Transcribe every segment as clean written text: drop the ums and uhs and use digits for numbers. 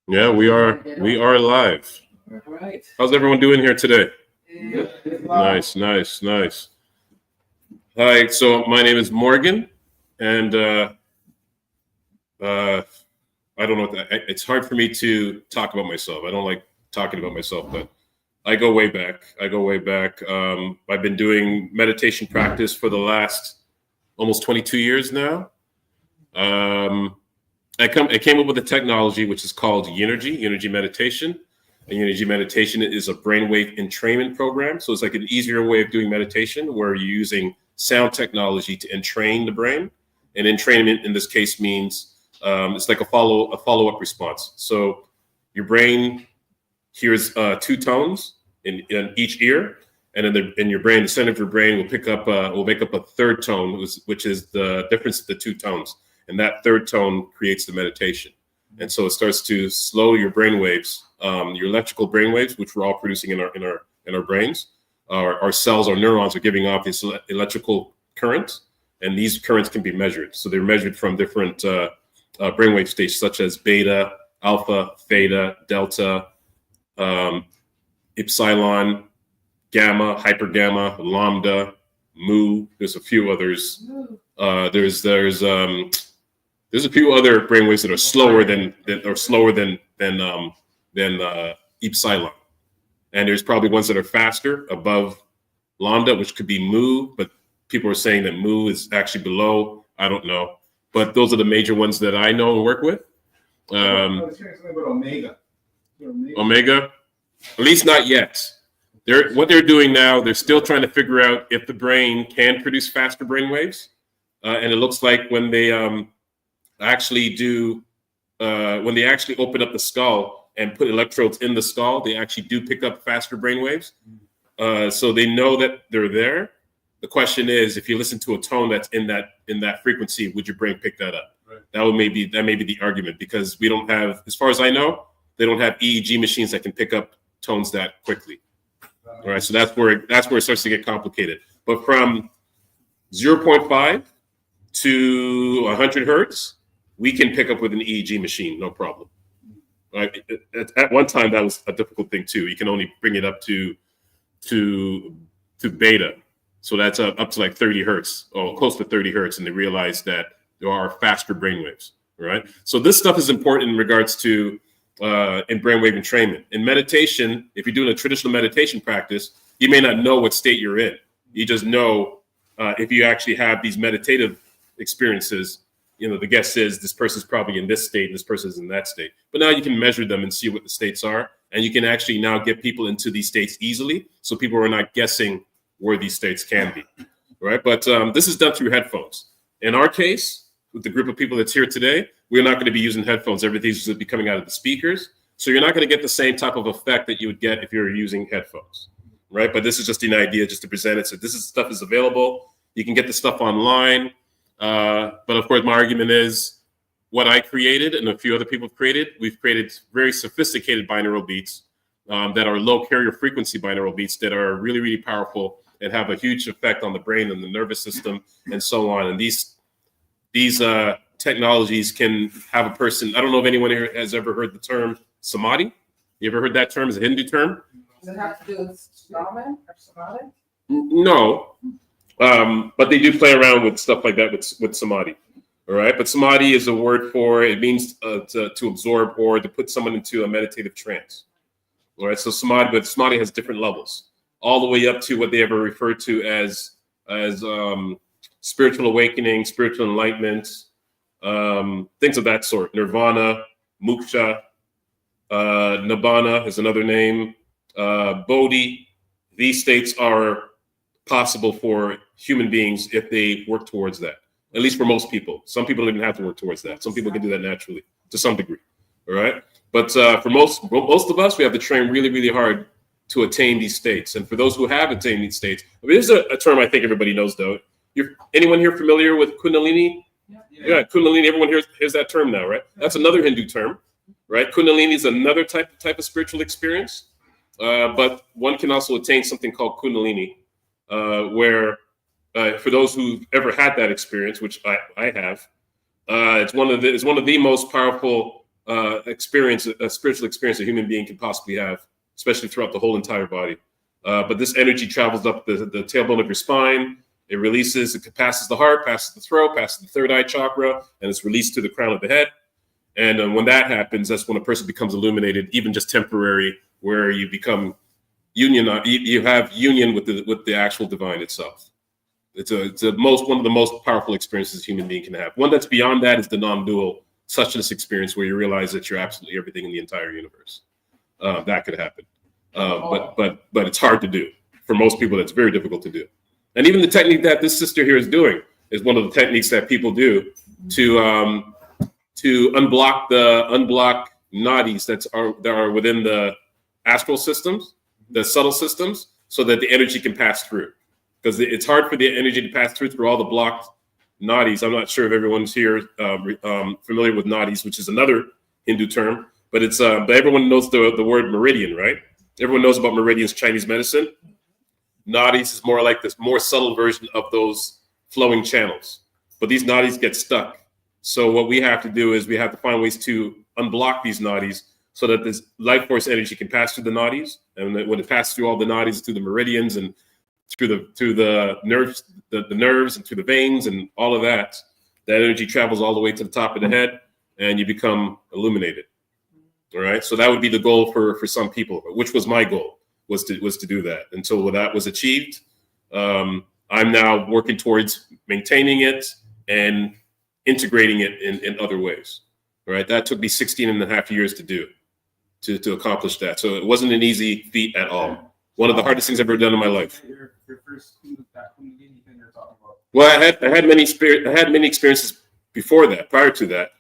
Yeah, we are. We are live. All right. How's everyone doing here today? Yeah. Nice, nice, nice. Hi. So my name is Morgan, and I don't know. It's hard for me to talk about myself. I don't like talking about myself, but I go way back. I've been doing meditation practice for the last almost 22 years now. I came up with a technology which is called yery meditation. And yery meditation is a brainwave entrainment program. So it's like an easier way of doing meditation where you're using sound technology to entrain the brain. And entrainment in this case means it's like a follow-up response. So your brain hears two tones in each ear, and in your brain, the center of your brain will make up a third tone, which is the difference of the two tones. And that third tone creates the meditation. And so it starts to slow your brain waves, your electrical brain waves, which we're all producing in our brains. Our cells, our neurons are giving off this electrical current, and these currents can be measured. So they're measured from different brainwave stages, such as beta, alpha, theta, delta, epsilon, gamma, hypergamma, lambda, mu. There's a few others. There's a few other brainwaves that are slower than epsilon, and there's probably ones that are faster above lambda, which could be mu, but people are saying that mu is actually below. I don't know, but those are the major ones that I know and work with. I was hearing something about omega. Omega, at least not yet. What they're doing now, they're still trying to figure out if the brain can produce faster brain waves, and it looks like when they actually open up the skull and put electrodes in the skull, they actually do pick up faster brain waves. So they know that they're there. The question is, if you listen to a tone that's in that frequency, would your brain pick that up? Right. That may be the argument, because we don't have, as far as I know, they don't have EEG machines that can pick up tones that quickly. All right, so that's where it starts to get complicated. But from 0.5 to 100 hertz, we can pick up with an EEG machine, no problem. Right? At one time, that was a difficult thing too. You can only bring it up to beta, so that's up to like 30 hertz, or close to 30 hertz, and they realized that there are faster brainwaves. Right? So this stuff is important in regards to in brainwave entrainment. In meditation, if you're doing a traditional meditation practice, you may not know what state you're in. You just know if you actually have these meditative experiences. You know, the guess is this person's probably in this state and this person's in that state. But now you can measure them and see what the states are. And you can actually now get people into these states easily, so people are not guessing where these states can be. Right? But this is done through headphones. In our case, with the group of people that's here today, we're not going to be using headphones. Everything's going to be coming out of the speakers. So you're not going to get the same type of effect that you would get if you're using headphones. Right? But this is just an idea just to present it. So stuff is available. You can get the stuff online. But of course, my argument is what I created and a few other people have created. We've created very sophisticated binaural beats that are low carrier frequency binaural beats that are really, really powerful and have a huge effect on the brain and the nervous system and so on. And these technologies can have a person. I don't know if anyone here has ever heard the term samadhi. You ever heard that term? As a Hindu term? Does it have to do with shaman or samadhi? No. But they do play around with stuff like that with samadhi. All right. But samadhi is a word for, it means to absorb or to put someone into a meditative trance. All right. So samadhi has different levels, all the way up to what they ever refer to as spiritual awakening, spiritual enlightenment, things of that sort. Nirvana, moksha, nibbana is another name. Bodhi. These states are possible for human beings if they work towards that. At least for most people. Some people don't even have to work towards that. Some people can do that naturally to some degree. All right. But for most of us, we have to train really, really hard to attain these states. And for those who have attained these states, I mean, there's a term I think everybody knows, though. Anyone here familiar with Kundalini? Yeah, Kundalini. Everyone hears that term now, right? That's another Hindu term, right? Kundalini is another type of spiritual experience. But one can also attain something called Kundalini, where for those who've ever had that experience, which I have, it's one of the most powerful experience, a spiritual experience a human being can possibly have, especially throughout the whole entire body. But this energy travels up the tailbone of your spine. It releases, it passes the heart, passes the throat, passes the third eye chakra, and it's released to the crown of the head. And when that happens, that's when a person becomes illuminated, even just temporary, where you become you have union with the actual divine itself. It's one of the most powerful experiences a human being can have. One that's beyond that is the non-dual suchness experience, where you realize that you're absolutely everything in the entire universe. That could happen, but it's hard to do for most people. That's very difficult to do. And even the technique that this sister here is doing is one of the techniques that people do to unblock nadis that are within the astral systems, the subtle systems, so that the energy can pass through. Because it's hard for the energy to pass through all the blocked nadis. I'm not sure if everyone's here familiar with nadis, which is another Hindu term, but it's but everyone knows the word meridian, right? Everyone knows about meridians, Chinese medicine. Nadis is more like this more subtle version of those flowing channels, but these nadis get stuck. So what we have to do is we have to find ways to unblock these nadis so that this life force energy can pass through the nadis, and when it passes through all the nadis, through the meridians and through the nerves, the nerves and through the veins and all of that, that energy travels all the way to the top of the head, and you become illuminated. All right. So that would be the goal for some people, which was my goal. Was to do that. Until that was achieved, I'm now working towards maintaining it and integrating it in other ways. All right, that took me 16 and a half years to do, to accomplish that. So it wasn't an easy feat at all. One of the hardest things I've ever done in my life. Your first thing you're talking about. Well, I had many experiences before that, prior to that.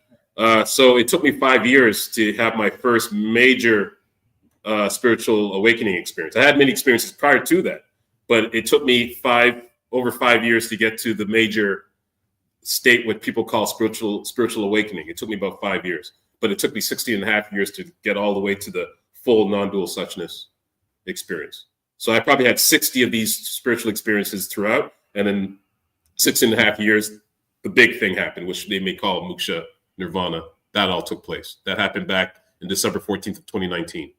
So it took me 5 years to have my first major spiritual awakening experience. I had many experiences prior to that, but it took me over 5 years to get to the major state what people call spiritual awakening. It took me about 5 years, but it took me 16 and a half years to get all the way to the full non-dual suchness experience. So I probably had 60 of these spiritual experiences throughout, and then 16 and a half years, the big thing happened, which they may call moksha, nirvana. That all took place. That happened back in December 14th of 2019.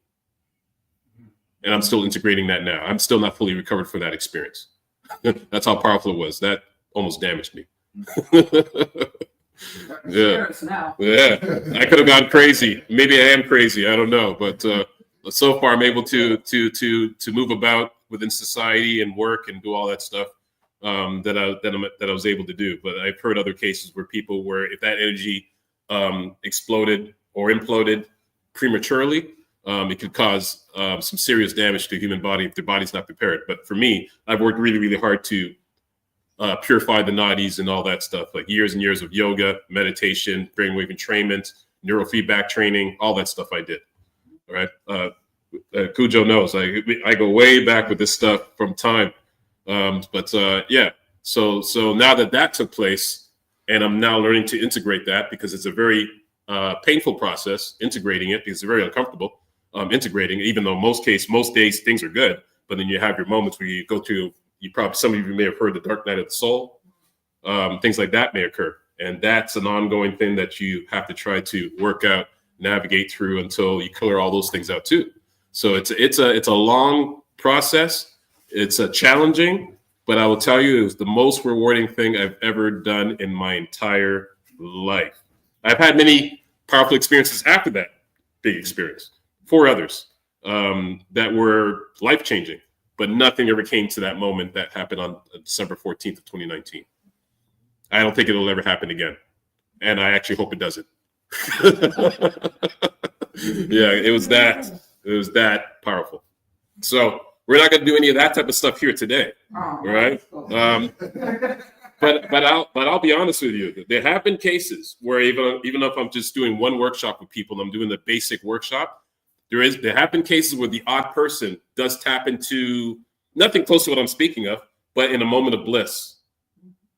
And I'm still integrating that now. I'm still not fully recovered for that experience. That's how powerful it was. That almost damaged me. Yeah. Yeah. I could have gone crazy. Maybe I am crazy. I don't know. But so far I'm able to move about within society and work and do all that stuff that I was able to do. But I've heard other cases where people if that energy exploded or imploded prematurely, it could cause some serious damage to the human body if their body's not prepared. But for me, I've worked really, really hard to purify the nadis and all that stuff, like years and years of yoga, meditation, brainwave entrainment, neurofeedback training, all that stuff I did. All right. Cujo knows I go way back with this stuff from time. Yeah. So now that took place, and I'm now learning to integrate that, because it's a very painful process integrating it, because it's very uncomfortable. Integrating, even though most days things are good, but then you have your moments where you go through. Some of you may have heard the dark night of the soul. Things like that may occur, and that's an ongoing thing that you have to try to work out, navigate through until you clear all those things out too. So it's a long process. It's challenging, but I will tell you, it was the most rewarding thing I've ever done in my entire life. I've had many powerful experiences after that big experience. 4 others that were life-changing, but nothing ever came to that moment that happened on December 14th of 2019. I don't think it'll ever happen again, and I actually hope it doesn't. Yeah, it was that powerful. So we're not going to do any of that type of stuff here today, right? But I'll be honest with you. There have been cases where even if I'm just doing one workshop with people, and I'm doing the basic workshop, there have been cases where the odd person does tap into nothing close to what I'm speaking of, but in a moment of bliss.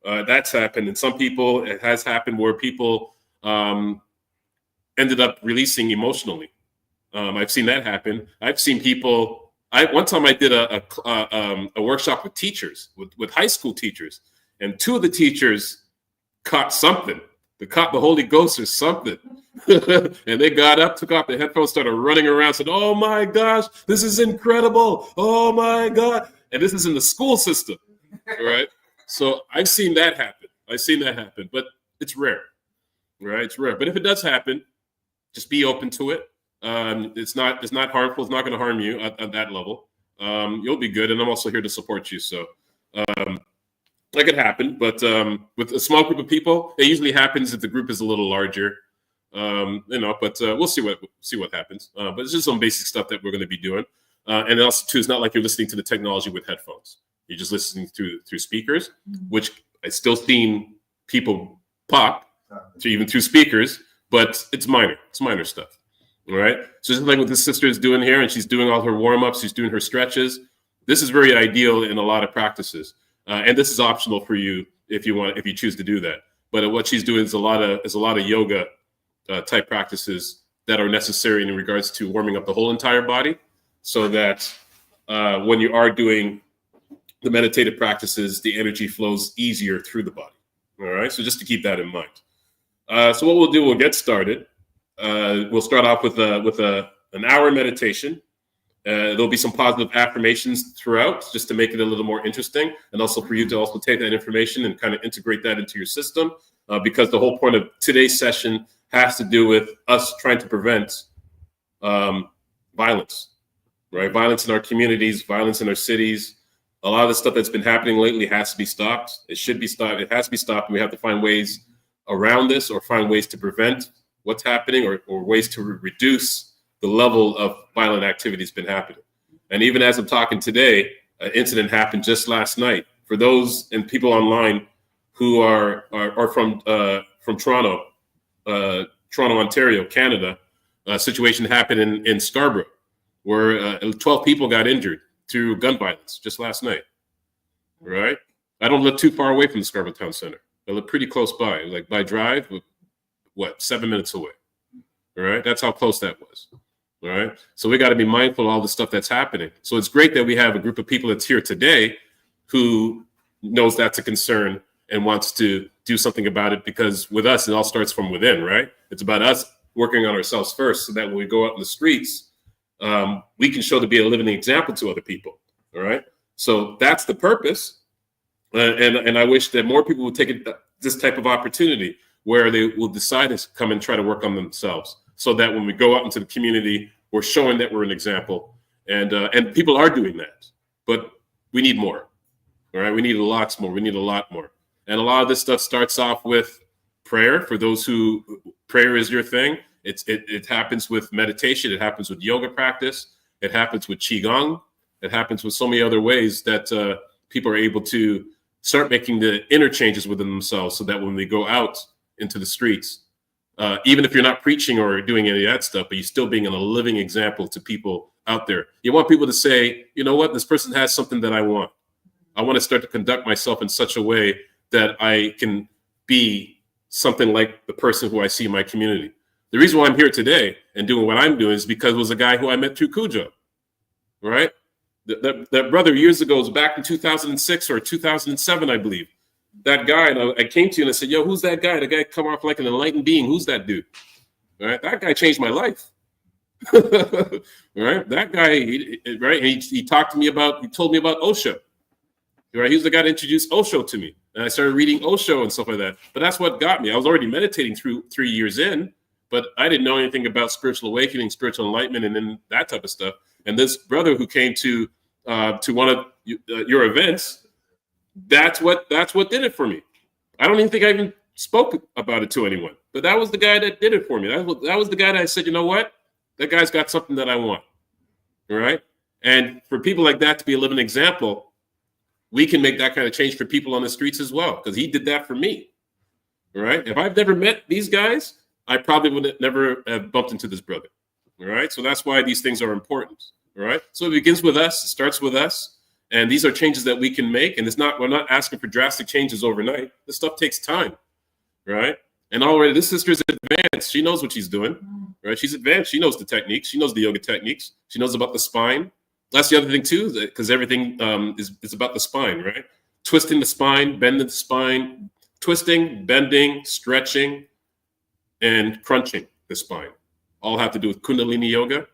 That's happened. And some people, it has happened where people ended up releasing emotionally. I've seen that happen. I've seen people. One time I did a workshop with teachers, with high school teachers, and 2 of the teachers caught something. caught the Holy Ghost or something. And they got up, took off the headphones, started running around, said, "Oh my gosh, this is incredible. Oh my God." And this is in the school system, right? So I've seen that happen. But it's rare, right? It's rare. But if it does happen, just be open to it. It's not harmful. It's not going to harm you at that level. You'll be good. And I'm also here to support you. So that could happen. But with a small group of people, it usually happens if the group is a little larger. But we'll see what happens. But it's just some basic stuff that we're going to be doing. And also, too, it's not like you're listening to the technology with headphones. You're just listening through speakers, which I still seen people pop to even through speakers, but it's minor. It's minor stuff. All right. So just like what this sister is doing here, and she's doing all her warm-ups, she's doing her stretches. This is very ideal in a lot of practices. And this is optional for you if you choose to do that. But what she's doing is a lot of yoga type practices that are necessary in regards to warming up the whole entire body, so that when you are doing the meditative practices, the energy flows easier through the body. All right. So just to keep that in mind. So what we'll do, we'll get started. We'll start off with an hour meditation. There'll be some positive affirmations throughout, just to make it a little more interesting, and also for you to also take that information and kind of integrate that into your system, because the whole point of today's session has to do with us trying to prevent violence, right? Violence in our communities, violence in our cities. A lot of the stuff that's been happening lately has to be stopped. It should be stopped. It has to be stopped. And we have to find ways around this, or find ways to prevent what's happening, or ways to reduce the level of violent activity that's been happening. And even as I'm talking today, an incident happened just last night. For those and people online who are from Toronto, Ontario, Canada, a situation happened in Scarborough where 12 people got injured through gun violence just last night, right? I don't live too far away from the Scarborough Town Center. I live pretty close by, like by drive, 7 minutes away, all right? That's how close that was, all right? So we got to be mindful of all the stuff that's happening. So it's great that we have a group of people that's here today who knows that's a concern and wants to do something about it, because with us, it all starts from within, right? It's about us working on ourselves first, so that when we go out in the streets, we can show to be a living example to other people, all right? So that's the purpose. And I wish that more people would take this type of opportunity, where they will decide to come and try to work on themselves, so that when we go out into the community, we're showing that we're an example. And people are doing that, but we need more, all right? We need lots more. We need a lot more. And a lot of this stuff starts off with prayer. For those who prayer is your thing, it happens with meditation. It happens with yoga practice. It happens with qigong. It happens with so many other ways that people are able to start making the interchanges within themselves, so that when they go out into the streets, even if you're not preaching or doing any of that stuff, but you're still being a living example to people out there. You want people to say, you know what, this person has something that I want. I want to start to conduct myself in such a way that I can be something like the person who I see in my community. The reason why I'm here today and doing what I'm doing is because it was a guy who I met through Cujo, right? That brother years ago, was back in 2006 or 2007, I believe. That guy, and I came to you and I said, yo, who's that guy? The guy come off like an enlightened being. Who's that dude? All right, that guy changed my life. Right? That guy, right? He talked to me he told me about Osho. Right? He was the guy that introduced Osho to me. And I started reading Osho and stuff like that. But that's what got me. I was already meditating through 3 years in, but I didn't know anything about spiritual awakening, spiritual enlightenment, and then that type of stuff. And this brother who came to one of your events, that's what did it for me. I don't even think I even spoke about it to anyone, but that was the guy that did it for me. That was the guy that I said, you know what? That guy's got something that I want. All right. And for people like that to be a living example, we can make that kind of change for people on the streets as well, because he did that for me. All right. If I've never met these guys, I probably would never have bumped into this brother. All right. So that's why these things are important. All right. So it begins with us. It starts with us. And these are changes that we can make. And we're not asking for drastic changes overnight. This stuff takes time. Right. And already this sister is advanced. She knows what she's doing. Right. She's advanced. She knows the techniques. She knows the yoga techniques. She knows about the spine. That's the other thing too, because everything is about the spine, right? Twisting the spine, bending the spine, twisting, bending, stretching, and crunching the spine. All have to do with Kundalini yoga.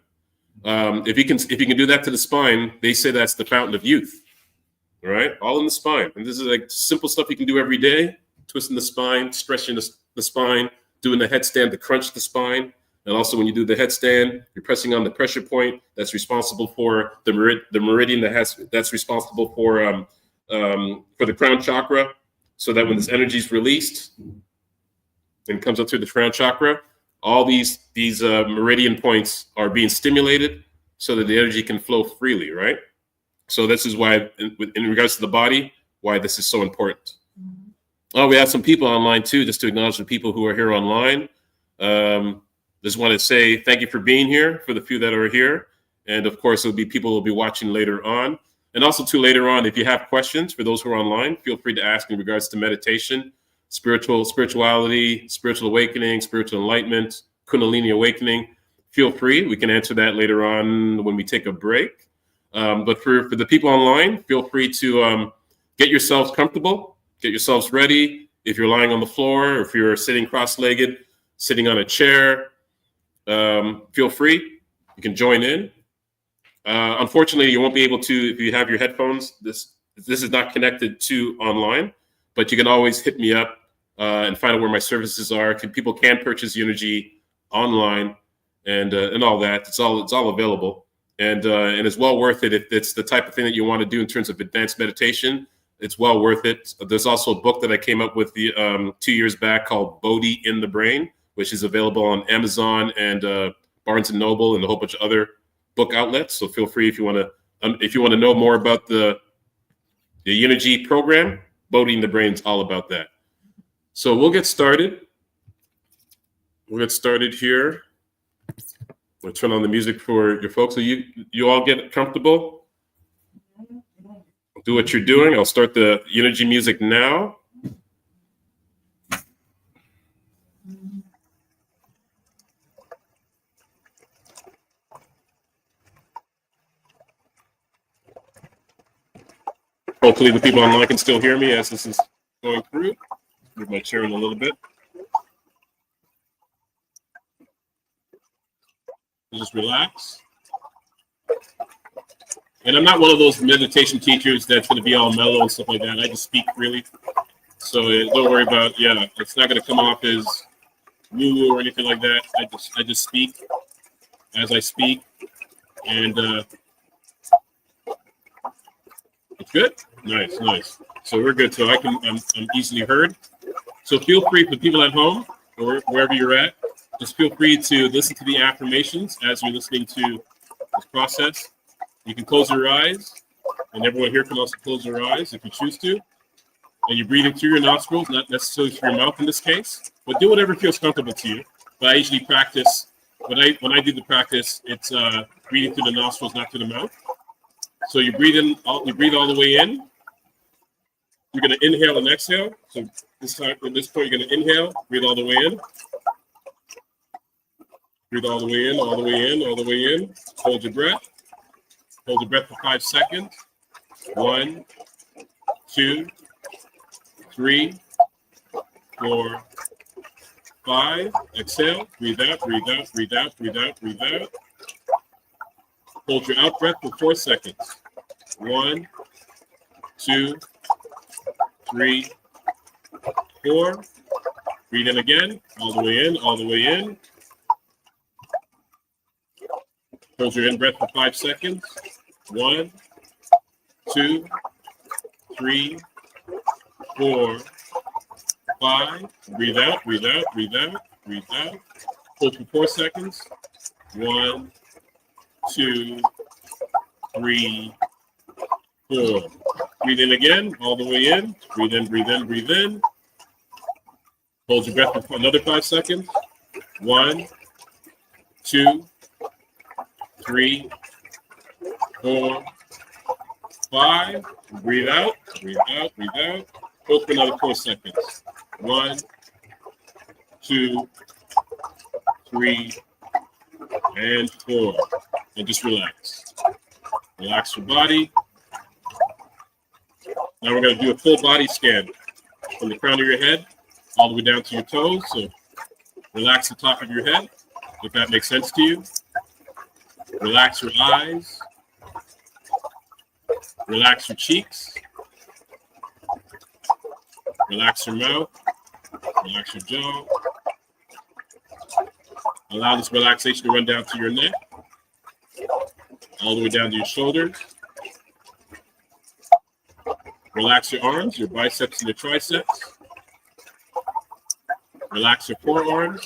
If you can do that to the spine, they say that's the fountain of youth. All right, all in the spine. And this is like simple stuff you can do every day: twisting the spine, stretching the spine, doing the headstand to crunch the spine. And also, when you do the headstand, you're pressing on the pressure point that's responsible for the meridian that's responsible for the crown chakra, so that when this energy is released and comes up through the crown chakra, all these meridian points are being stimulated so that the energy can flow freely, right? So this is why, in regards to the body, why this is so important. Oh, we have some people online too, just to acknowledge the people who are here online. Just want to say thank you for being here, for the few that are here. And of course, there'll be people who will be watching later on. And also too, later on, if you have questions for those who are online, feel free to ask in regards to meditation, spirituality, spiritual awakening, spiritual enlightenment, Kundalini awakening. Feel free. We can answer that later on when we take a break. But for the people online, feel free to get yourselves comfortable, get yourselves ready. If you're lying on the floor, or if you're sitting cross-legged, sitting on a chair, feel free. You can join in. Unfortunately, you won't be able to if you have your headphones. This is not connected to online, but you can always hit me up and find out where my services are. People can purchase Energy online and all that. It's all available, and it's well worth it if it's the type of thing that you want to do in terms of advanced meditation. It's well worth it. There's also a book that I came up with 2 years back called Bodhi in the Brain, which is available on Amazon and Barnes and Noble and a whole bunch of other book outlets. So feel free if you want to know more about the Energy program. Bodhi in the Brain is all about that. So we'll get started. We'll get started here. We'll turn on the music for your folks. So you all get comfortable. Do what you're doing. I'll start the Energy music now. Hopefully the people online can still hear me as this is going through. Move my chair in a little bit. Just relax. And I'm not one of those meditation teachers that's going to be all mellow and stuff like that. I just speak freely. So don't worry about, it's not going to come off as woo-woo or anything like that. I just speak as I speak. And it's good? Nice. So we're good. So I'm easily heard. So feel free for people at home or wherever you're at, just feel free to listen to the affirmations as you're listening to this process. You can close your eyes, and everyone here can also close their eyes if you choose to. And you're breathing through your nostrils, not necessarily through your mouth in this case, but do whatever feels comfortable to you. But I usually practice, when I do the practice, it's breathing through the nostrils, not through the mouth. So you breathe all the way in. You're going to inhale and exhale. So at this point, you're going to inhale, breathe all the way in. Breathe all the way in, all the way in, all the way in. Hold your breath. Hold your breath for 5 seconds. 1, 2, 3, 4, 5. Exhale. Breathe out, breathe out, breathe out, breathe out, breathe out. Hold your out breath for 4 seconds. 1, 2, 3, 4. Breathe in again. All the way in, all the way in. Hold your in breath for 5 seconds. 1, 2, 3, 4, 5. Breathe out, breathe out, breathe out, breathe out. Hold for 4 seconds. 1, 2, 3, 4. Breathe in again, all the way in. Breathe in, breathe in, breathe in. Hold your breath for another 5 seconds. 1, 2, 3, 4, 5. Breathe out, breathe out, breathe out. Hold for another 4 seconds. 1, 2, 3, and 4. And just relax. Relax your body. Now we're going to do a full body scan from the crown of your head all the way down to your toes. So Relax the top of your head, if that makes sense to you. Relax your eyes. Relax your cheeks. Relax your mouth. Relax your jaw. Allow this relaxation to run down to your neck, all the way down to your shoulders. Relax your arms, your biceps and your triceps. Relax your forearms.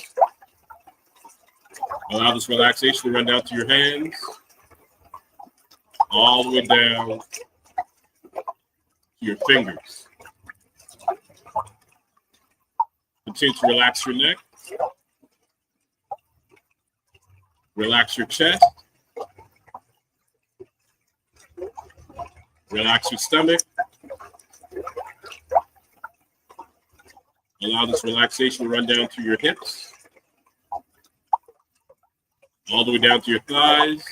Allow this relaxation to run down to your hands, all the way down to your fingers. Continue to relax your neck. Relax your chest. Relax your stomach. Allow this relaxation to run down to your hips, all the way down to your thighs,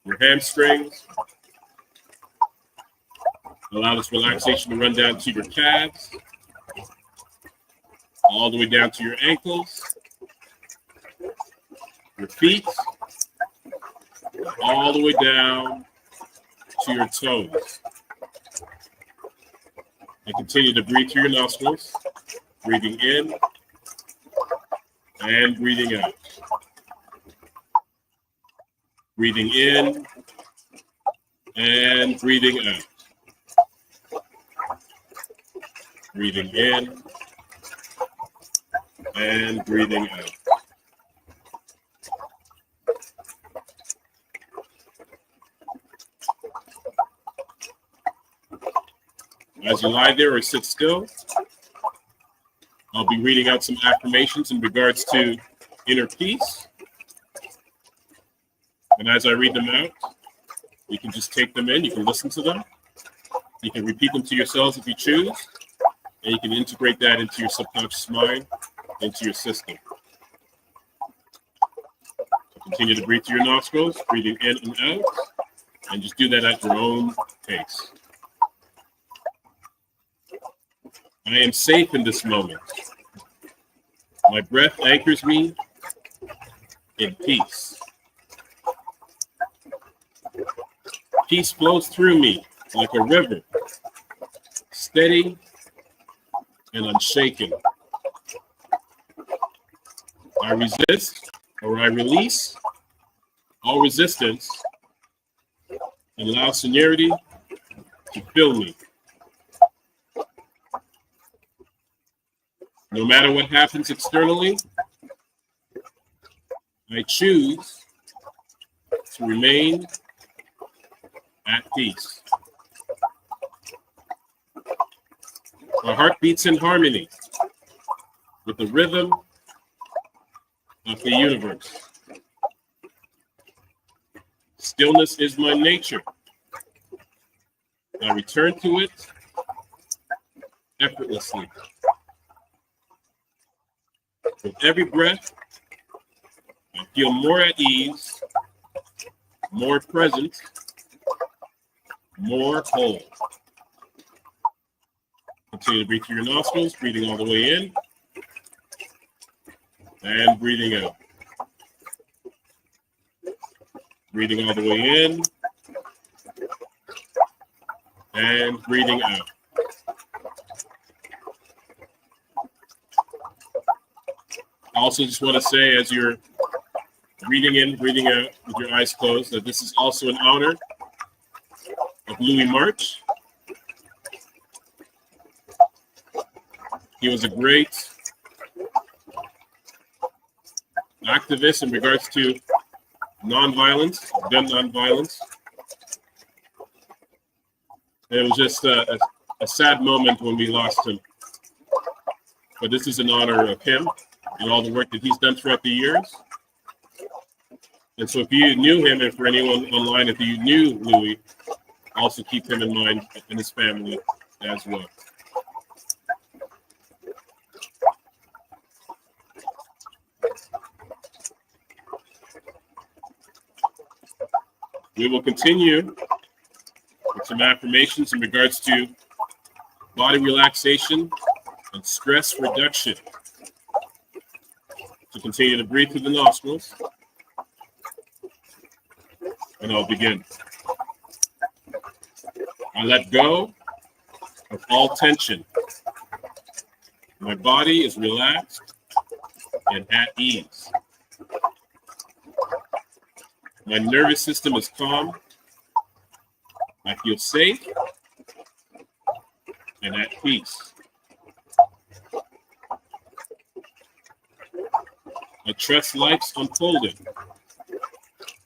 your hamstrings. Allow this relaxation to run down to your calves, all the way down to your ankles, your feet, all the way down to your toes. And continue to breathe through your nostrils, breathing in and breathing out. Breathing in and breathing out. Breathing in and breathing out. As you lie there or sit still, I'll be reading out some affirmations in regards to inner peace. And as I read them out, you can just take them in, you can listen to them, you can repeat them to yourselves if you choose, and you can integrate that into your subconscious mind, into your system. So continue to breathe through your nostrils, breathing in and out, and just do that at your own pace. I am safe in this moment. My breath anchors me in peace. Peace flows through me like a river, steady and unshaken. I resist or I release all resistance and allow yery to fill me. No matter what happens externally, I choose to remain at peace. My heart beats in harmony with the rhythm of the universe. Stillness is my nature. I return to it effortlessly. With every breath, I feel more at ease, more present, more whole. Continue to breathe through your nostrils, breathing all the way in and breathing out. Breathing all the way in and breathing out. I also just want to say, as you're breathing in, breathing out with your eyes closed, that this is also in honor of Louis March. He was a great activist in regards to nonviolence, gun nonviolence. It was just a sad moment when we lost him. But this is in honor of him and all the work that he's done throughout the years. And so if you knew him, and for anyone online, if you knew Louis, also keep him in mind and his family as well. We will continue with some affirmations in regards to body relaxation and stress reduction. Continue to breathe through the nostrils. And I'll begin. I let go of all tension. My body is relaxed and at ease. My nervous system is calm. I feel safe and at peace. I trust life's unfolding.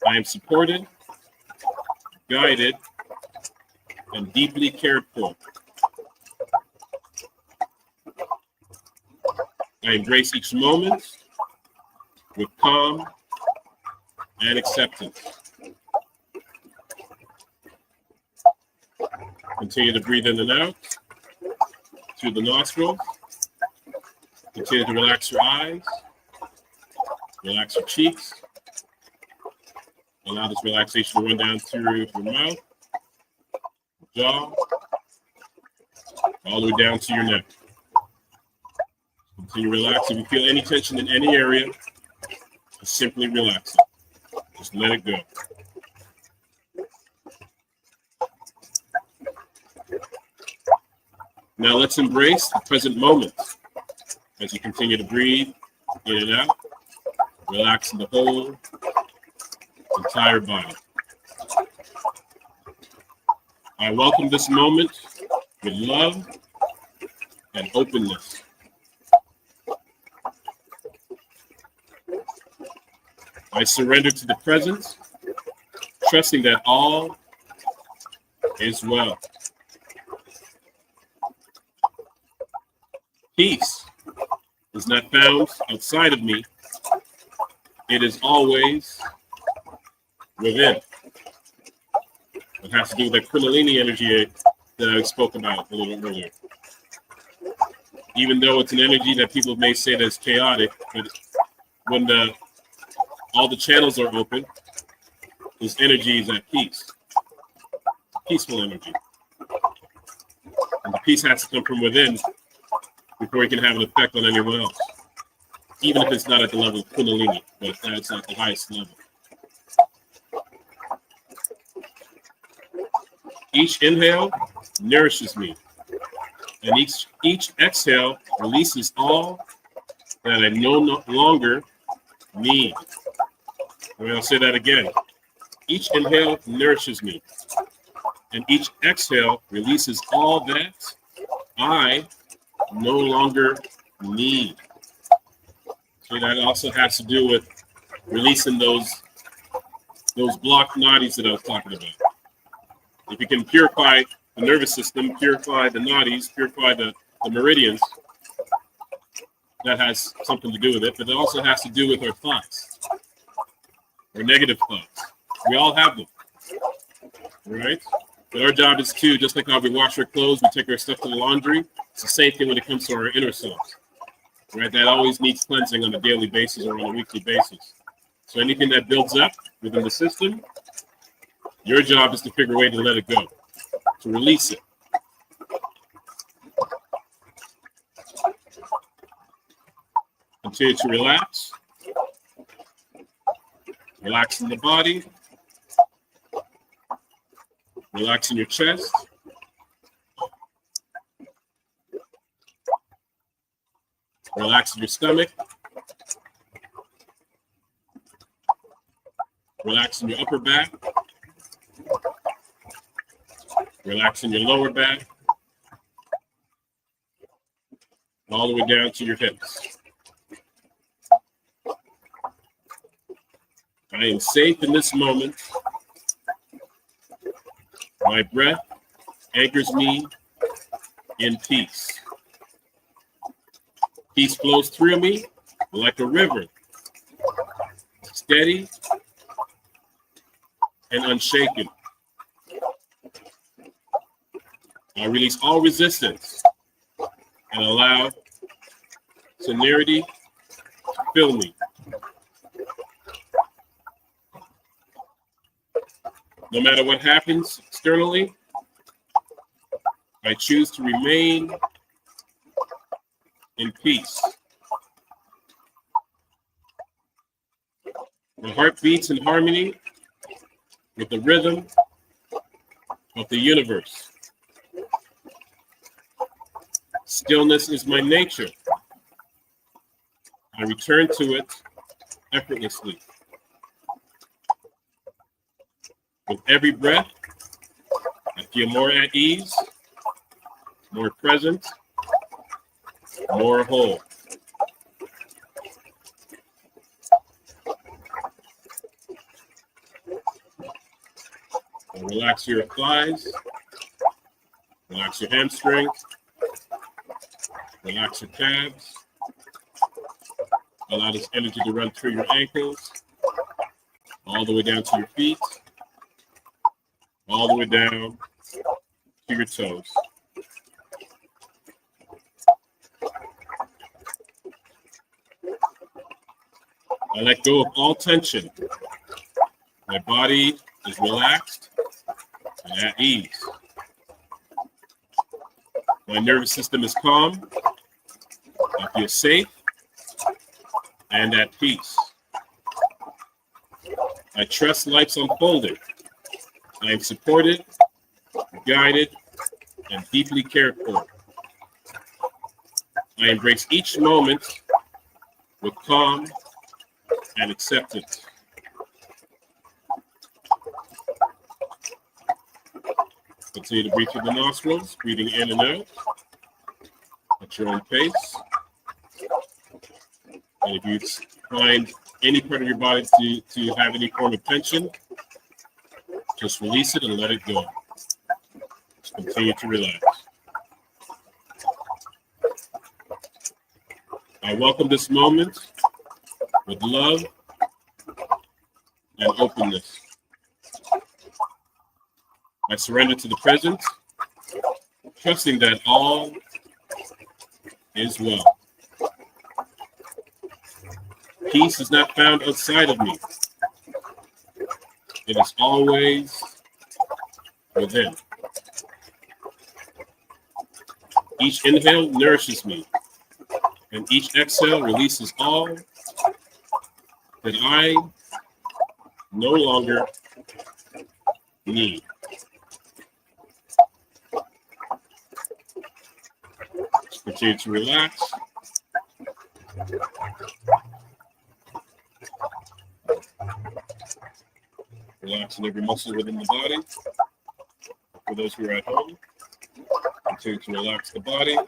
I am supported, guided, and deeply cared for. I embrace each moment with calm and acceptance. Continue to breathe in and out through the nostrils. Continue to relax your eyes, relax your cheeks. Allow this relaxation to run down through your mouth, jaw, all the way down to your neck. Continue to relax. If you feel any tension in any area, just simply relax it. Just let it go. Now let's embrace the present moment as you continue to breathe in and out, relaxing the whole entire body. I welcome this moment with love and openness. I surrender to the present, trusting that all is well. Peace is not found outside of me. It is always within. It has to do with that Kundalini energy that I spoke about a little earlier. Even though it's an energy that people may say that's chaotic, but when all the channels are open, this energy is at peace. Peaceful energy. And the peace has to come from within before it can have an effect on anyone else. Even if it's not at the level of Kundalini, but that's at the highest level. Each inhale nourishes me, and each exhale releases all that I no longer need. I'll say that again. Each inhale nourishes me, and each exhale releases all that I no longer need. So that also has to do with releasing those blocked nadis that I was talking about. If you can purify the nervous system, purify the nadis, purify the meridians, that has something to do with it. But it also has to do with our thoughts, our negative thoughts. We all have them, right? But our job is to, just like how we wash our clothes, we take our stuff to the laundry. It's the same thing when it comes to our inner selves, right? That always needs cleansing on a daily basis or on a weekly basis. So anything that builds up within the system, your job is to figure a way to let it go, to release it. Continue to relax. Relaxing the body. Relaxing your chest. Relaxing your stomach. Relaxing your upper back. Relaxing your lower back. All the way down to your hips. I am safe in this moment. My breath anchors me in peace. Peace flows through me like a river, steady and unshaken. I release all resistance and allow serenity to fill me. No matter what happens externally, I choose to remain in peace. My heart beats in harmony with the rhythm of the universe. Stillness is my nature. I return to it effortlessly. With every breath, I feel more at ease, more present, more whole. And relax your thighs, relax your hamstrings, relax your calves. Allow this energy to run through your ankles, all the way down to your feet, all the way down to your toes. I let go of all tension. My body is relaxed and at ease. My nervous system is calm. I feel safe and at peace. I trust life's unfolding. I am supported, guided, and deeply cared for. I embrace each moment with calm and acceptance. Continue to breathe through the nostrils, breathing in and out at your own pace. And if you find any part of your body to have any form of tension, just release it and let it go. Just continue to relax. I welcome this moment with love and openness. I surrender to the present, trusting that all is well. Peace is not found outside of me. It is always within. Each inhale nourishes me, and each exhale releases all that I no longer need. Just continue to relax. Relaxing every muscle within the body. For those who are at home, continue to relax the body.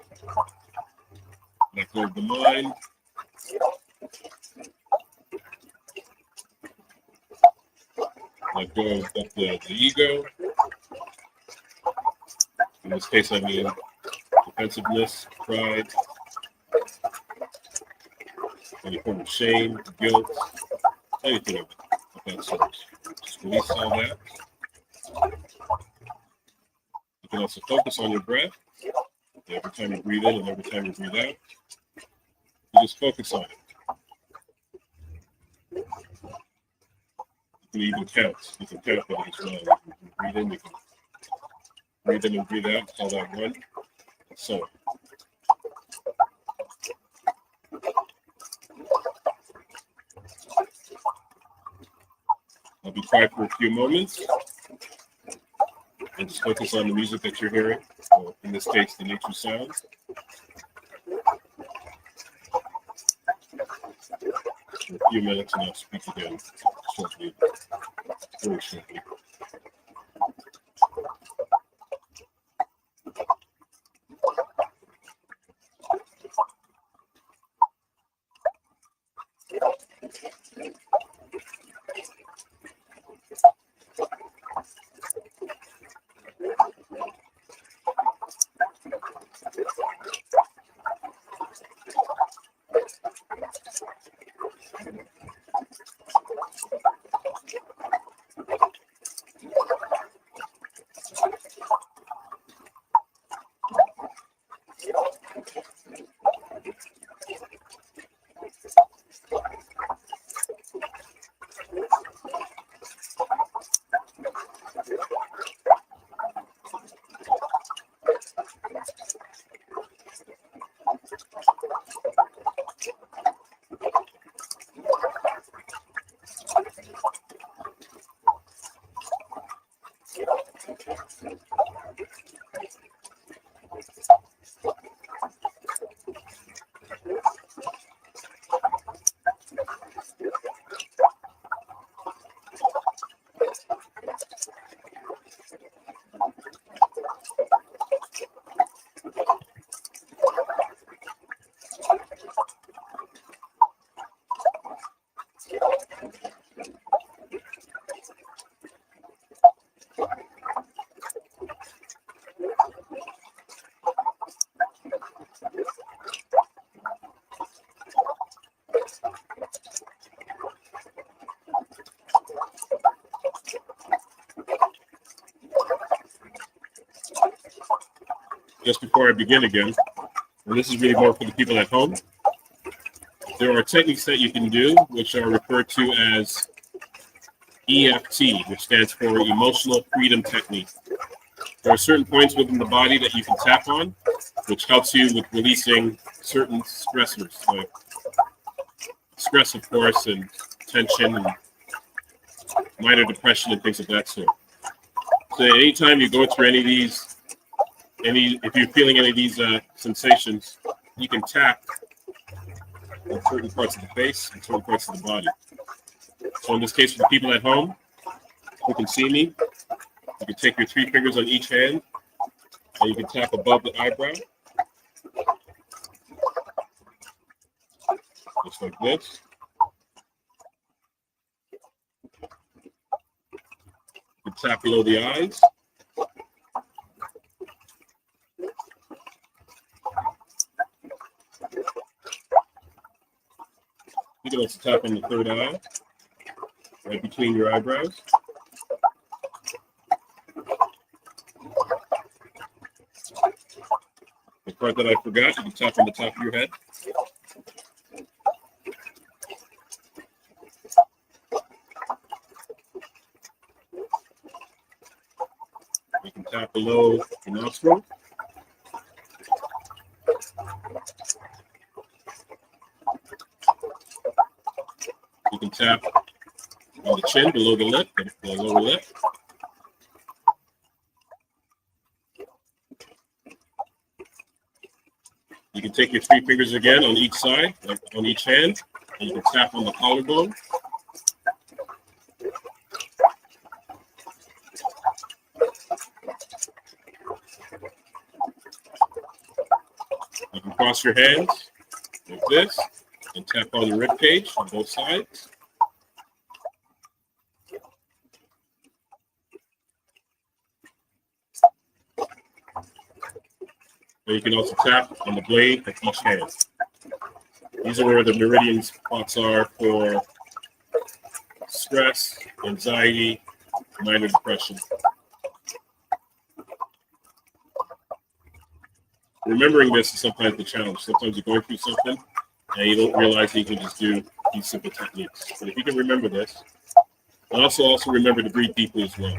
Let go of the mind. Let go of the ego. In this case, I mean defensiveness, pride, any form of shame, guilt, anything of that sort. Just release all that. You can also focus on your breath. Every time you breathe in and every time you breathe out, you just focus on it. You can even count. You can count that as well. You can breathe in, you can breathe in and breathe out, call that one, and so on. I'll be quiet for a few moments and just focus on the music that you're hearing, or in this case, the nature sounds. For a few minutes, and I'll speak again shortly, very shortly. just before I begin again, and this is really more for the people at home, there are techniques that you can do which are referred to as EFT, which stands for Emotional Freedom Technique. There are certain points within the body that you can tap on, which helps you with releasing certain stressors, like stress, of course, and tension and minor depression and things of that sort. So anytime you go through any of these, if you're feeling any of these sensations, you can tap on certain parts of the face and certain parts of the body. So in this case, for the people at home who can see me, you can take your 3 fingers on each hand and you can tap above the eyebrow, just like this. You can tap below the eyes. You can also tap on the third eye, right between your eyebrows. The part that I forgot, you can tap on the top of your head. You can tap below the nostril. You can tap on the chin, below the lip, the lower lip. You can take your 3 fingers again on each side, like on each hand, and you can tap on the collarbone. You can cross your hands like this and tap on the rib cage on both sides. And you can also tap on the blade of each hand. These are where the meridian spots are for stress, anxiety, minor depression. Remembering this is sometimes the challenge. Sometimes you're going through something and you don't realize that you can just do these simple techniques. But if you can remember this, and also remember to breathe deeply as well.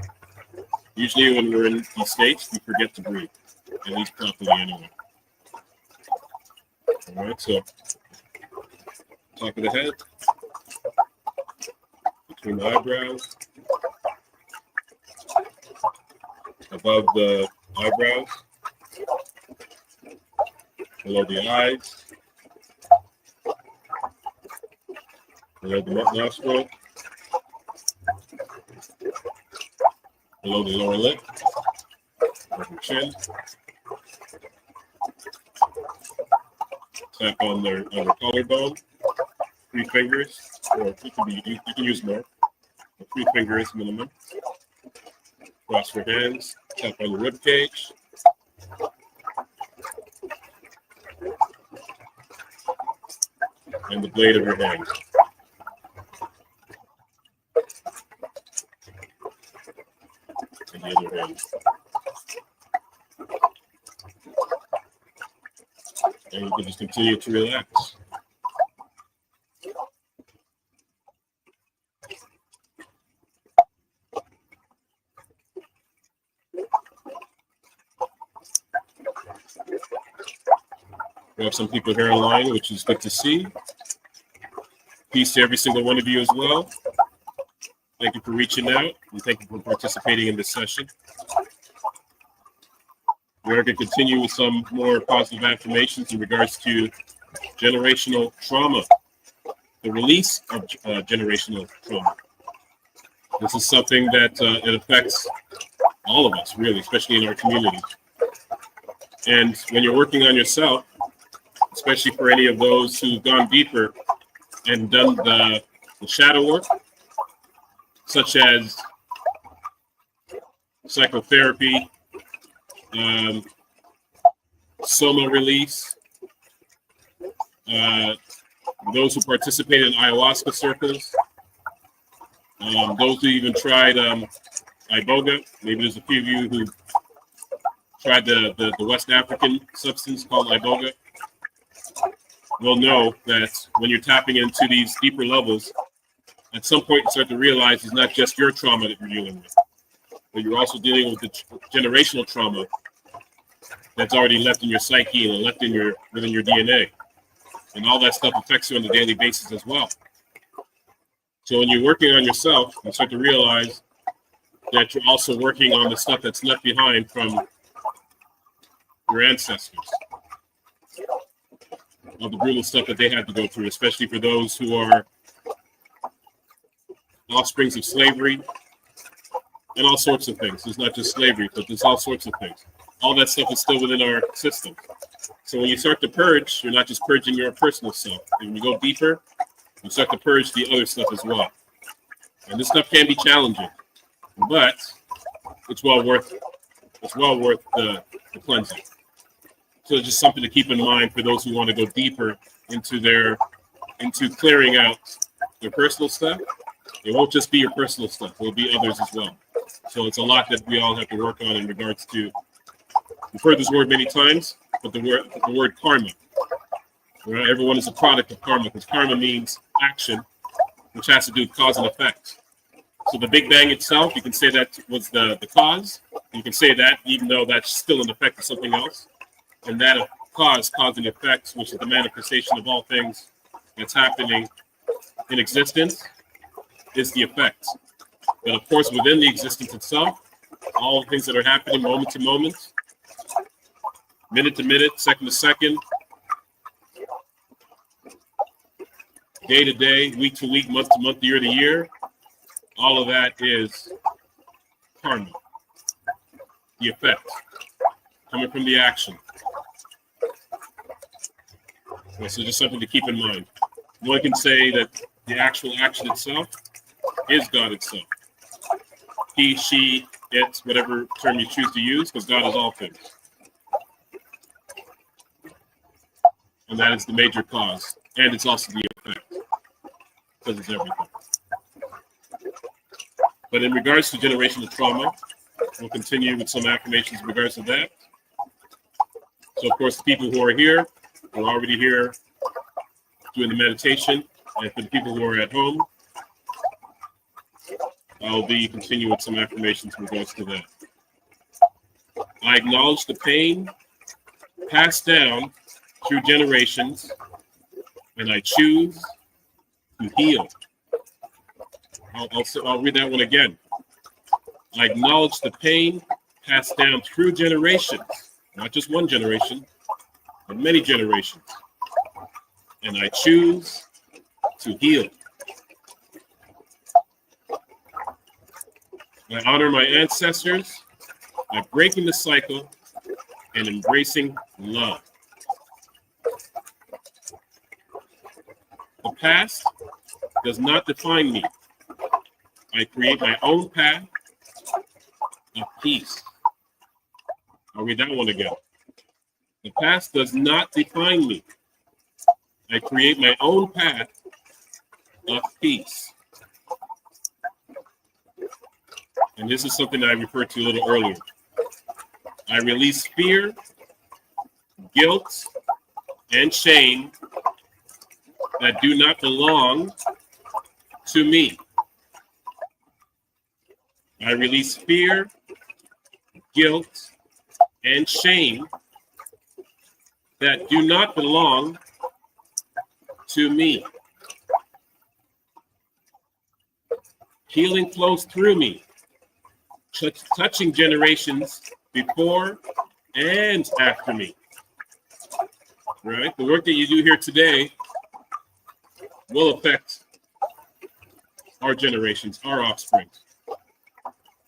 Usually when we're in these states, we forget to breathe, at least properly anyway. All right, so top of the head, between the eyebrows, above the eyebrows, below the eyes, below the nostril, below the lower lip, above the chin. Tap on their collarbone, 3 fingers, or you can use more, but 3 fingers minimum. Cross your hands, tap on the rib cage. And the blade of your hand. And the other hand. And you can just continue to relax. We have some people here online, which is good to see. Peace to every single one of you as well. Thank you for reaching out and thank you for participating in this session. We're going to continue with some more positive affirmations in regards to generational trauma, the release of generational trauma. This is something that it affects all of us, really, especially in our communities. And when you're working on yourself, especially for any of those who've gone deeper and done the shadow work, such as psychotherapy, soma release, those who participate in ayahuasca circles, those who even tried iboga. Maybe there's a few of you who tried the West African substance called iboga will know that when you're tapping into these deeper levels, at some point you start to realize it's not just your trauma that you're dealing with, but you're also dealing with the generational trauma that's already left in your psyche and left within your DNA. And all that stuff affects you on a daily basis as well. So when you're working on yourself, you start to realize that you're also working on the stuff that's left behind from your ancestors, of the brutal stuff that they had to go through, especially for those who are offsprings of slavery and all sorts of things. It's not just slavery, but there's all sorts of things. All that stuff is still within our system. So when you start to purge, you're not just purging your personal self. And when you go deeper, you start to purge the other stuff as well. And this stuff can be challenging, but it's well worth it. It's well worth the cleansing. So it's just something to keep in mind for those who want to go deeper into clearing out their personal stuff. It won't just be your personal stuff. It will be others as well. So it's a lot that we all have to work on in regards to, we've heard this word many times, but the word karma. Right? Everyone is a product of karma, because karma means action, which has to do with cause and effect. So the Big Bang itself, you can say that was the cause. You can say that even though that's still an effect of something else. And that cause and effect, which is the manifestation of all things that's happening in existence, is the effect. But of course, within the existence itself, all the things that are happening moment to moment, minute to minute, second to second, day to day, week to week, month to month, year to year, all of that is karma, the effect, coming from the action. So just something to keep in mind. One can say that the actual action itself is God itself. He, she, it, whatever term you choose to use, because God is all things. And that is the major cause. And it's also the effect, because it's everything. But in regards to generational trauma, we'll continue with some affirmations in regards to that. So, of course, the people who are here are already here doing the meditation. And for the people who are at home, I'll be continuing with some affirmations in regards to that. I acknowledge the pain passed down through generations, and I choose to heal. I'll read that one again. I acknowledge the pain passed down through generations, not just one generation, but many generations, and I choose to heal. I honor my ancestors by breaking the cycle and embracing love. The past does not define me. I create my own path of peace. I'll read that one again. The past does not define me. I create my own path of peace. And this is something I referred to a little earlier. I release fear, guilt, and shame that do not belong to me. I release fear, guilt, and shame that do not belong to me. Healing flows through me, touching generations before and after me. Right? The work that you do here today will affect our generations, our offspring,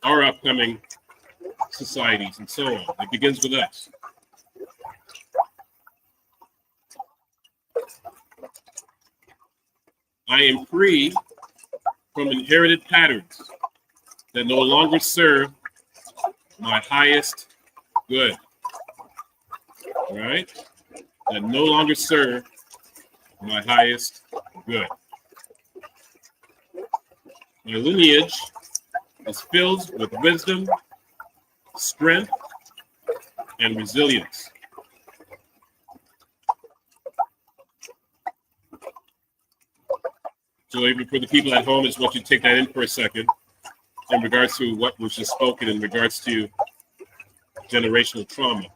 our upcoming societies, and so on. It begins with us. I am free from inherited patterns that no longer serve my highest good. All right? That no longer serve my highest good. My lineage is filled with wisdom, strength, and resilience. So even for the people at home, I just want you to take that in for a second in regards to what was just spoken in regards to generational trauma.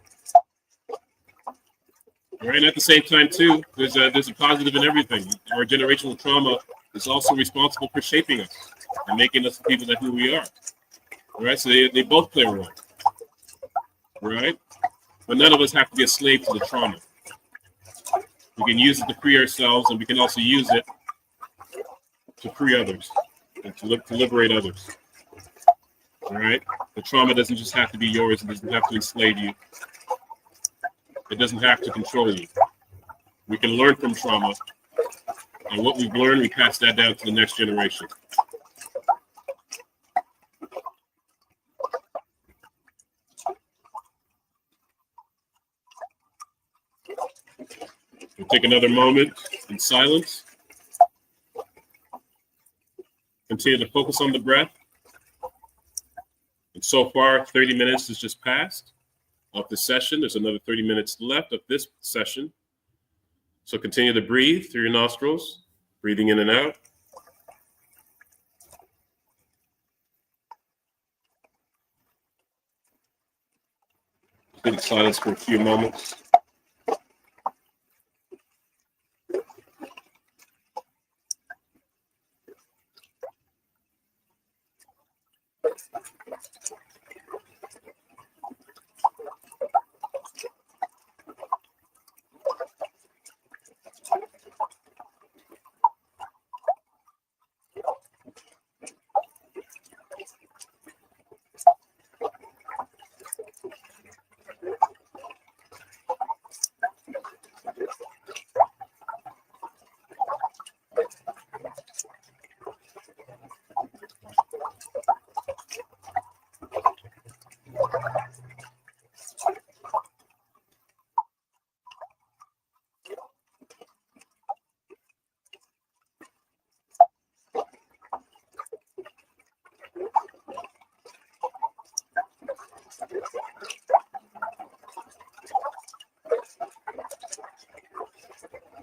All right, and at the same time, too, there's a positive in everything. Our generational trauma is also responsible for shaping us and making us the people that who we are. All right, so they both play a role. Right? But none of us have to be a slave to the trauma. We can use it to free ourselves, and we can also use it to free others and to liberate others. All right? The trauma doesn't just have to be yours. It doesn't have to enslave you. It doesn't have to control you. We can learn from trauma, and what we've learned, we pass that down to the next generation. We'll take another moment in silence. Continue to focus on the breath. And so far, 30 minutes has just passed of the session. There's another 30 minutes left of this session. So continue to breathe through your nostrils, breathing in and out. Sit in silence for a few moments.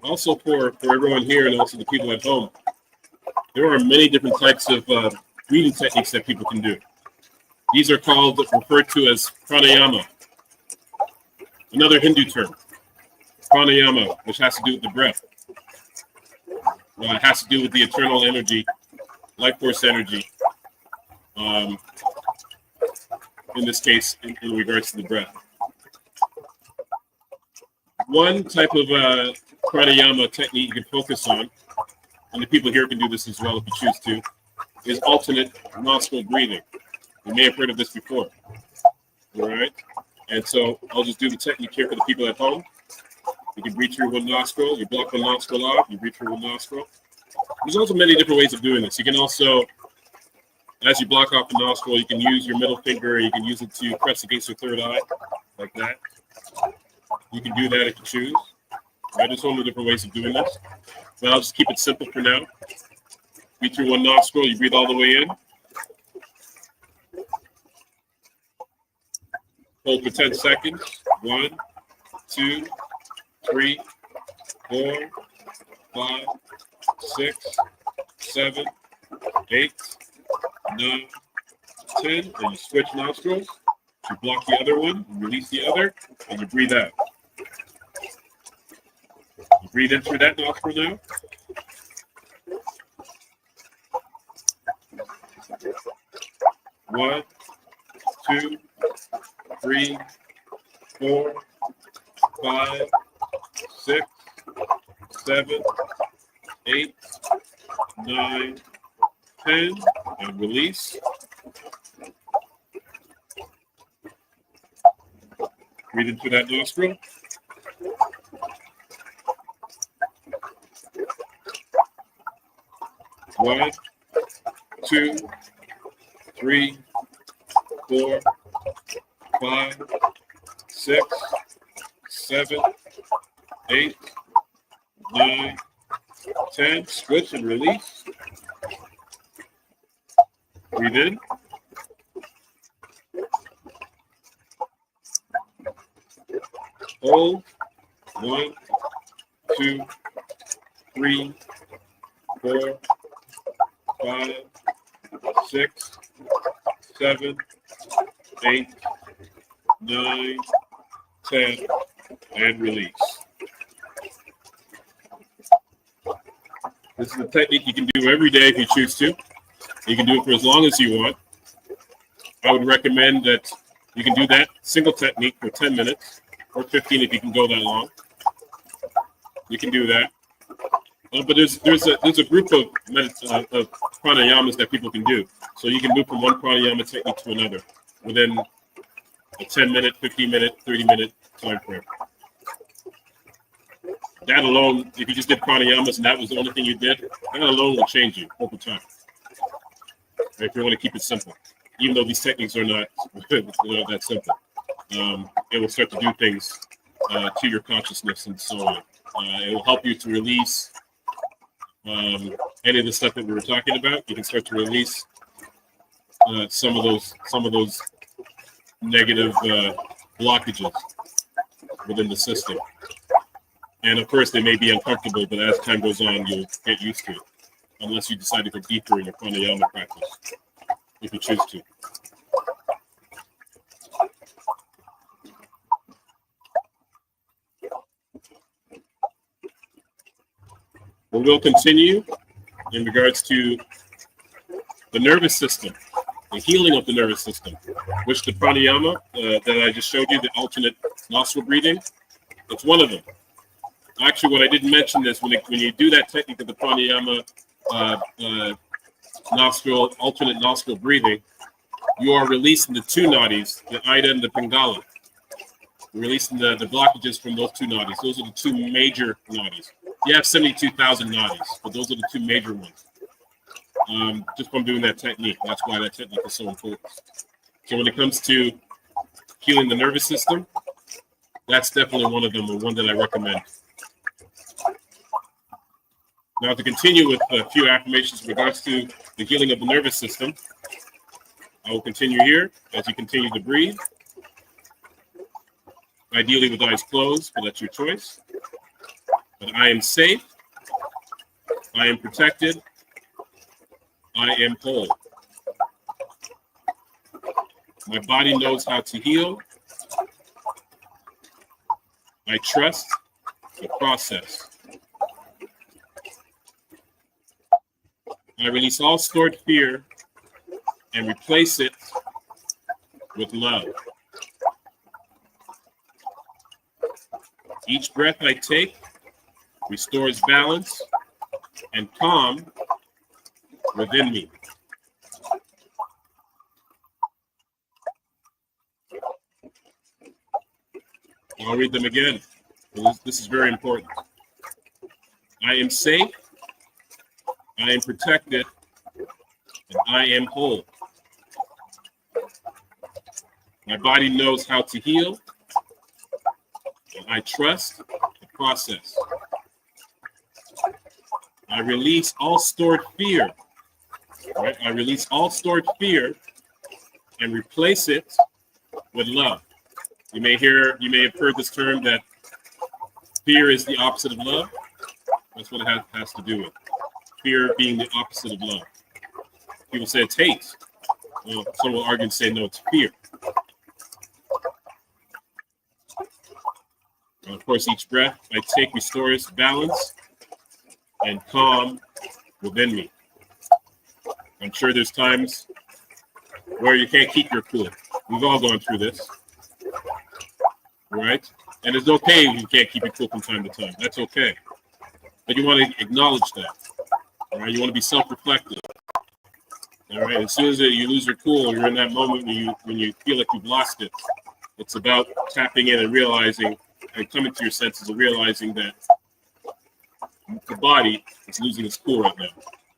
Also for everyone here and also the people at home, there are many different types of breathing techniques that people can do. These are referred to as Pranayama, another Hindu term. Pranayama, which has to do with the breath. It has to do with the eternal energy, life force energy, in this case, in regards to the breath. One type of pranayama technique you can focus on, and the people here can do this as well if you choose to, is alternate nostril breathing. You may have heard of this before. All right? And so I'll just do the technique here for the people at home. You can breathe through one nostril, you block one nostril off, you breathe through one nostril. There's also many different ways of doing this. You can also, as you block off the nostril, you can use your middle finger, you can use it to press against your third eye, like that. You can do that if you choose. Right? There's so many different ways of doing this. But I'll just keep it simple for now. Breathe through one nostril, you breathe all the way in. Hold for 10 seconds. 1, 2, 3, 4, 5, 6, 7, 8, 9, 10. And you switch nostrils. You block the other one, you release the other, and you breathe out. You breathe in through that nostril now. One, 2, 3, 4, 5, 6, 7, 8, 9, 10, and release. Breathe into that nostril. One, 2, 3, 4, 5, 6, 7, 8, 9, 10. Switch and release. Breathe in. hold. 1, 2, 3, 4, 5, 6, 7, 8, 9, 10, and release. This is a technique you can do every day if you choose to. You can do it for as long as you want. I would recommend that you can do that single technique for 10 minutes or 15 if you can go that long. You can do that. But there's a group of pranayamas that people can do. So you can move from one pranayama technique to another within a 10-minute, 15-minute, 30-minute time frame. That alone, if you just did pranayamas and that was the only thing you did, that alone will change you over time. If you want to keep it simple, even though these techniques are not that simple, it will start to do things to your consciousness and so on. It will help you to release any of the stuff that we were talking about. You can start to release some of those negative blockages within the system. And of course, they may be uncomfortable, but as time goes on, you'll get used to it, unless you decide to go deeper in your pranayama practice, if you choose to. Well, we'll continue in regards to the nervous system, the healing of the nervous system, which the pranayama that I just showed you, the alternate nostril breathing, it's one of them. Actually, what I didn't mention is when you do that technique of the pranayama alternate nostril breathing, you are releasing the two nadis, the Ida and the Pingala. You're releasing the blockages from those two nadis. Those are the two major nadis. You have 72,000 nadis, but those are the two major ones. Just from doing that technique. That's why that technique is so important. So when it comes to healing the nervous system, that's definitely one of them, or one that I recommend. Now, to continue with a few affirmations in regards to the healing of the nervous system, I will continue here as you continue to breathe. Ideally with eyes closed, but that's your choice. But I am safe. I am protected. I am whole. My body knows how to heal. I trust the process. I release all stored fear and replace it with love. Each breath I take restores balance and calm within me. I'll read them again. This is very important. I am safe. I am protected, and I am whole. My body knows how to heal, and I trust the process. I release all stored fear. Right? I release all stored fear and replace it with love. You may have heard this term that fear is the opposite of love. That's what it has to do with. Fear being the opposite of love. People say it's hate. Well, some will argue and say, no, it's fear. And of course, each breath I take restores balance and calm within me. I'm sure there's times where you can't keep your cool. We've all gone through this, right? And it's okay if you can't keep it cool from time to time. That's okay. But you want to acknowledge that. All right, you want to be self-reflective. All right, as soon as you lose your cool, you're in that moment when you feel like you've lost it. It's about tapping in and realizing and coming to your senses and realizing that the body is losing its cool right now.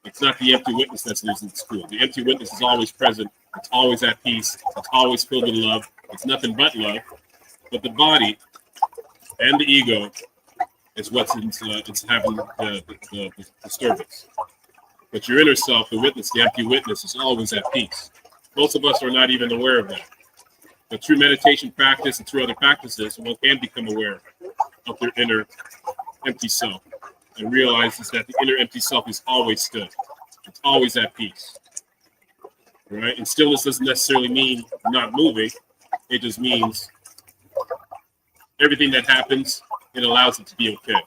It's not the empty witness that's losing its cool. The empty witness is always present. It's always at peace. It's always filled with love. It's nothing but love. But the body and the ego is what's having the disturbance. But your inner self, the witness, the empty witness, is always at peace. Most of us are not even aware of that. But through meditation practice and through other practices, one can become aware of their inner empty self and realizes that the inner empty self is always still. It's always at peace. Right? And stillness doesn't necessarily mean not moving. It just means everything that happens, it allows it to be okay.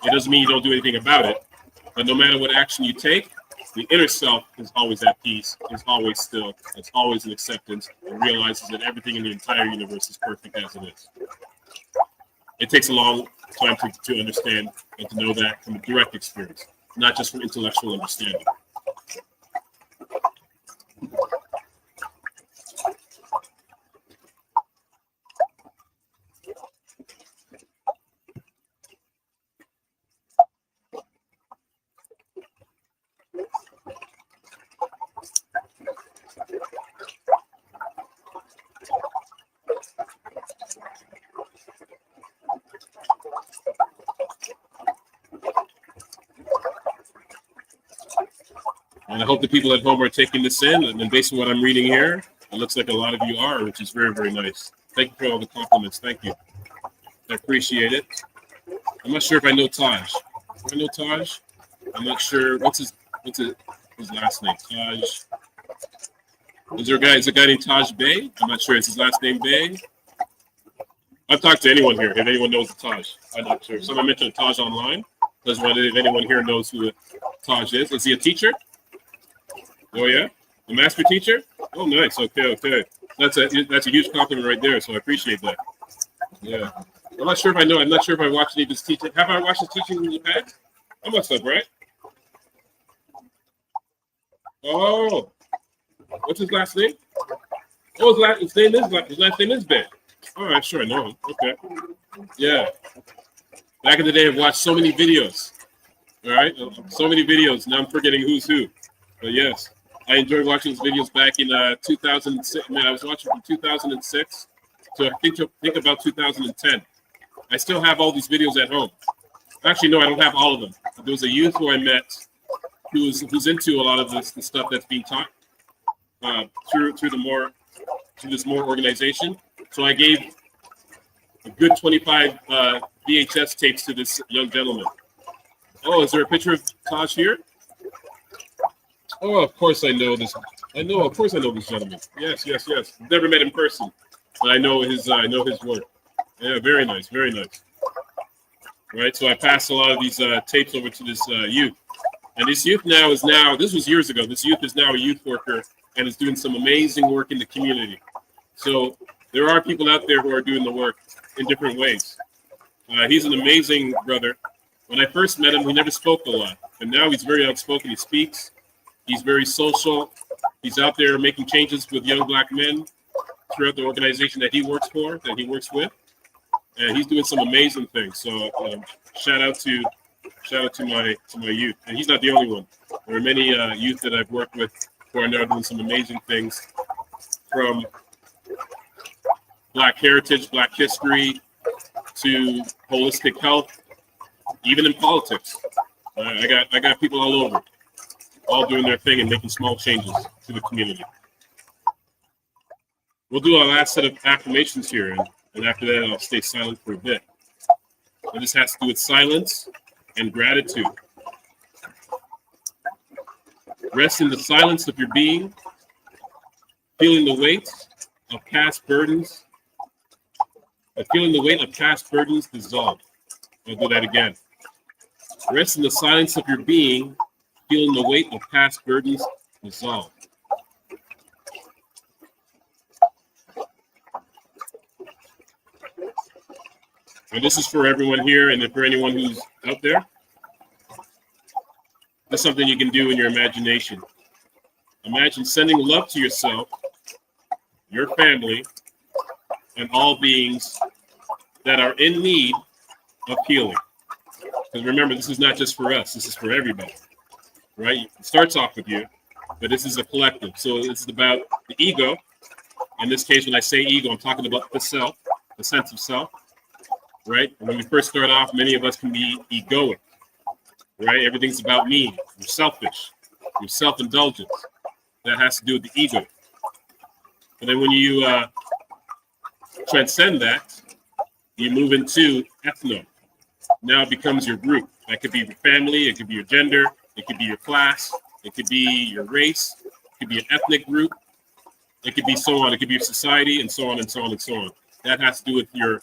It doesn't mean you don't do anything about it, but no matter what action you take, the inner self is always at peace, is always still, it's always in acceptance, and realizes that everything in the entire universe is perfect as it is. It takes a long time to understand and to know that from a direct experience, not just from intellectual understanding. And I hope the people at home are taking this in. And based on what I'm reading here, it looks like a lot of you are, which is very, very nice. Thank you for all the compliments. Thank you. I appreciate it. I'm not sure if I know Taj. Do I know Taj? I'm not sure. What's his last name? Taj. Is there a guy named Taj Bey? I'm not sure. Is his last name Bey? I've talked to anyone here. If anyone knows the Taj, I'm not sure. Someone mentioned Taj online. Doesn't wonder if anyone here knows who the Taj is. Is he a teacher? Oh yeah, a master teacher. Oh nice. Okay. That's a huge compliment right there. So I appreciate that. Yeah. I'm not sure if I know. I'm not sure if I watched any of his teaching. Have I watched his teaching in the past? I must have, right? Oh, what's his last name? Oh, his last name is Ben. All right, sure, I know him. Okay. Yeah. Back in the day, I've watched so many videos. All right, so many videos. Now I'm forgetting who's who. But yes, I enjoyed watching his videos back in 2006. Man, I was watching from 2006 to I think about 2010. I still have all these videos at home. Actually, no, I don't have all of them. There was a youth who I met who's into a lot of the stuff that's being taught through this more organization. So I gave a good 25 VHS tapes to this young gentleman. Oh, is there a picture of Taj here? Oh, of course I know this. Of course I know this gentleman. Yes. Never met in person, but I know his work. Yeah, very nice. Right, so I passed a lot of these tapes over to this youth. And this youth this was years ago, this youth is now a youth worker and is doing some amazing work in the community. So there are people out there who are doing the work in different ways. He's an amazing brother. When I first met him, he never spoke a lot. But now he's very outspoken. He speaks. He's very social. He's out there making changes with young Black men throughout the organization that he works with. And he's doing some amazing things. So shout out to my youth. And he's not the only one. There are many youth that I've worked with who are now doing some amazing things, from Black heritage, Black history, to holistic health, even in politics. I got people all over, all doing their thing and making small changes to the community. We'll do our last set of affirmations here, and after that, I'll stay silent for a bit. And this has to do with silence and gratitude. Rest in the silence of your being, feeling the weight of past burdens, dissolve. I'll do that again. Rest in the silence of your being, feeling the weight of past burdens dissolve. And this is for everyone here, and for anyone who's out there. That's something you can do in your imagination. Imagine sending love to yourself, your family, and all beings that are in need of healing. Because remember, this is not just for us, this is for everybody, right? It starts off with you, but this is a collective. So this is about the ego. In this case, when I say ego, I'm talking about the self, the sense of self, right? And when we first start off, many of us can be egoic, right? Everything's about me. You're selfish. You're self-indulgent. That has to do with the ego. And then when you transcend that, you move into ethno. Now it becomes your group. That could be your family, it could be your gender, it could be your class, it could be your race, it could be an ethnic group, it could be so on, it could be your society, and so on and so on and so on. That has to do with your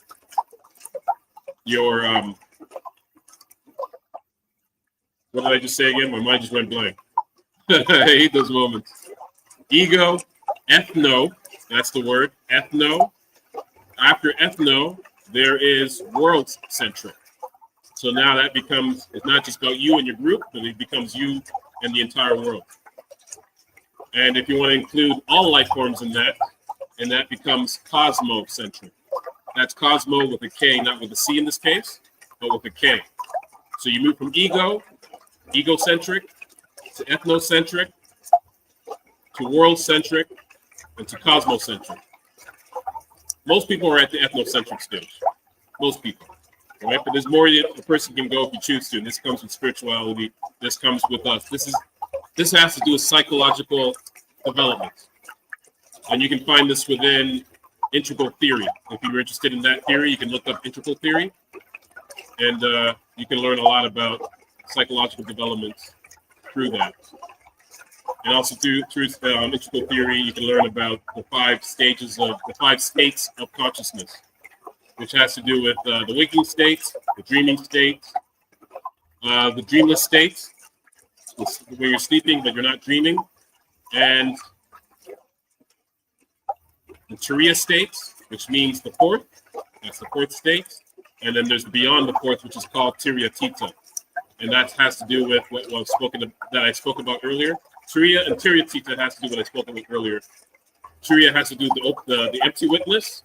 what did I just say again? My mind just went blank. I hate those moments. Ego, ethno, that's the word, ethno. After ethno, there is world-centric. So now that becomes, it's not just about you and your group, but it becomes you and the entire world. And if you want to include all life forms in that, and that becomes cosmocentric. That's cosmo with a K, not with a C in this case, but with a K. So you move from ego, egocentric, to ethnocentric, to world-centric, and to cosmocentric. Most people are at the ethnocentric stage. Most people. Right? But there's more a person can go if you choose to. And this comes with spirituality. This comes with us. This has to do with psychological development. And you can find this within integral theory. If you're interested in that theory, you can look up integral theory. And you can learn a lot about psychological development through that. And also through integral theory, you can learn about the 5 states of consciousness, which has to do with the waking state, the dreaming state, the dreamless state, where you're sleeping but you're not dreaming, and the Turiya state, which means the 4th. That's the 4th state. And then there's beyond the 4th, which is called Turiya Tita. And that has to do with what I spoke about earlier. Turiya and Turiya Tita has to do with what I spoke about earlier. Turiya has to do with the empty witness,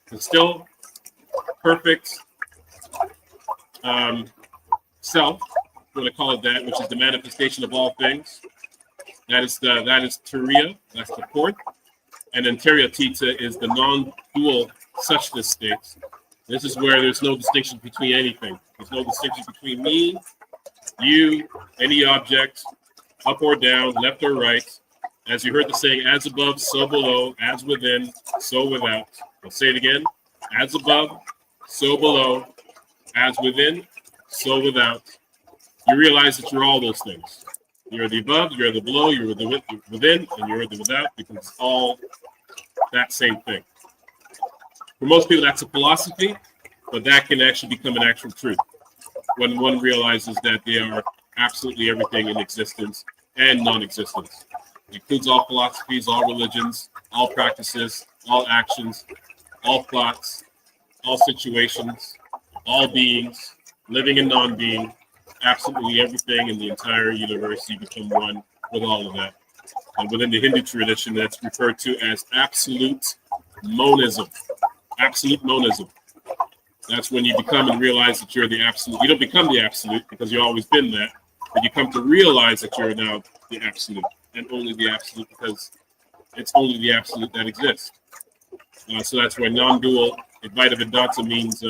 the still perfect self, I'm going to call it that, which is the manifestation of all things. That is Turiya. That's the 4th. And then Turiya Tita is the non-dual suchness state. This is where there's no distinction between anything. There's no distinction between me, you, any object, up or down, left or right. As you heard the saying, as above, so below, as within, so without. I'll say it again. As above, so below, as within, so without. You realize that you're all those things. You're the above, you're the below, you're the within, and you're the without, because it's all that same thing. For most people, that's a philosophy, but that can actually become an actual truth when one realizes that they are absolutely everything in existence and non-existence. It includes all philosophies, all religions, all practices, all actions, all thoughts, all situations, all beings, living and non-being, absolutely everything in the entire universe. You become one with all of that. And within the Hindu tradition, that's referred to as absolute monism. Absolute monism. That's when you become and realize that you're the absolute. You don't become the absolute because you've always been that, but you come to realize that you're now the absolute and only the absolute because it's only the absolute that exists. So that's why non-dual Advaita Vedanta means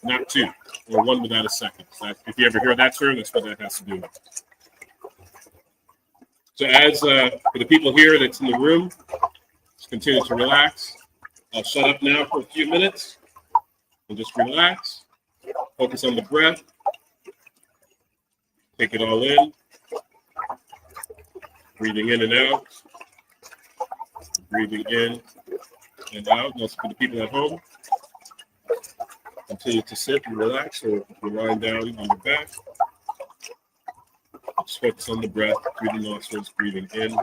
not two or one without a second. So if you ever hear that term, that's what that has to do with. So as for the people here that's in the room, just continue to relax. I'll shut up now for a few minutes and just relax. Focus on the breath. Take it all in. Breathing in and out. Breathing in and out. That's for the people at home. Continue to sit and relax, or if you're lying down on your back. Just focus on the breath through the nostrils, breathing in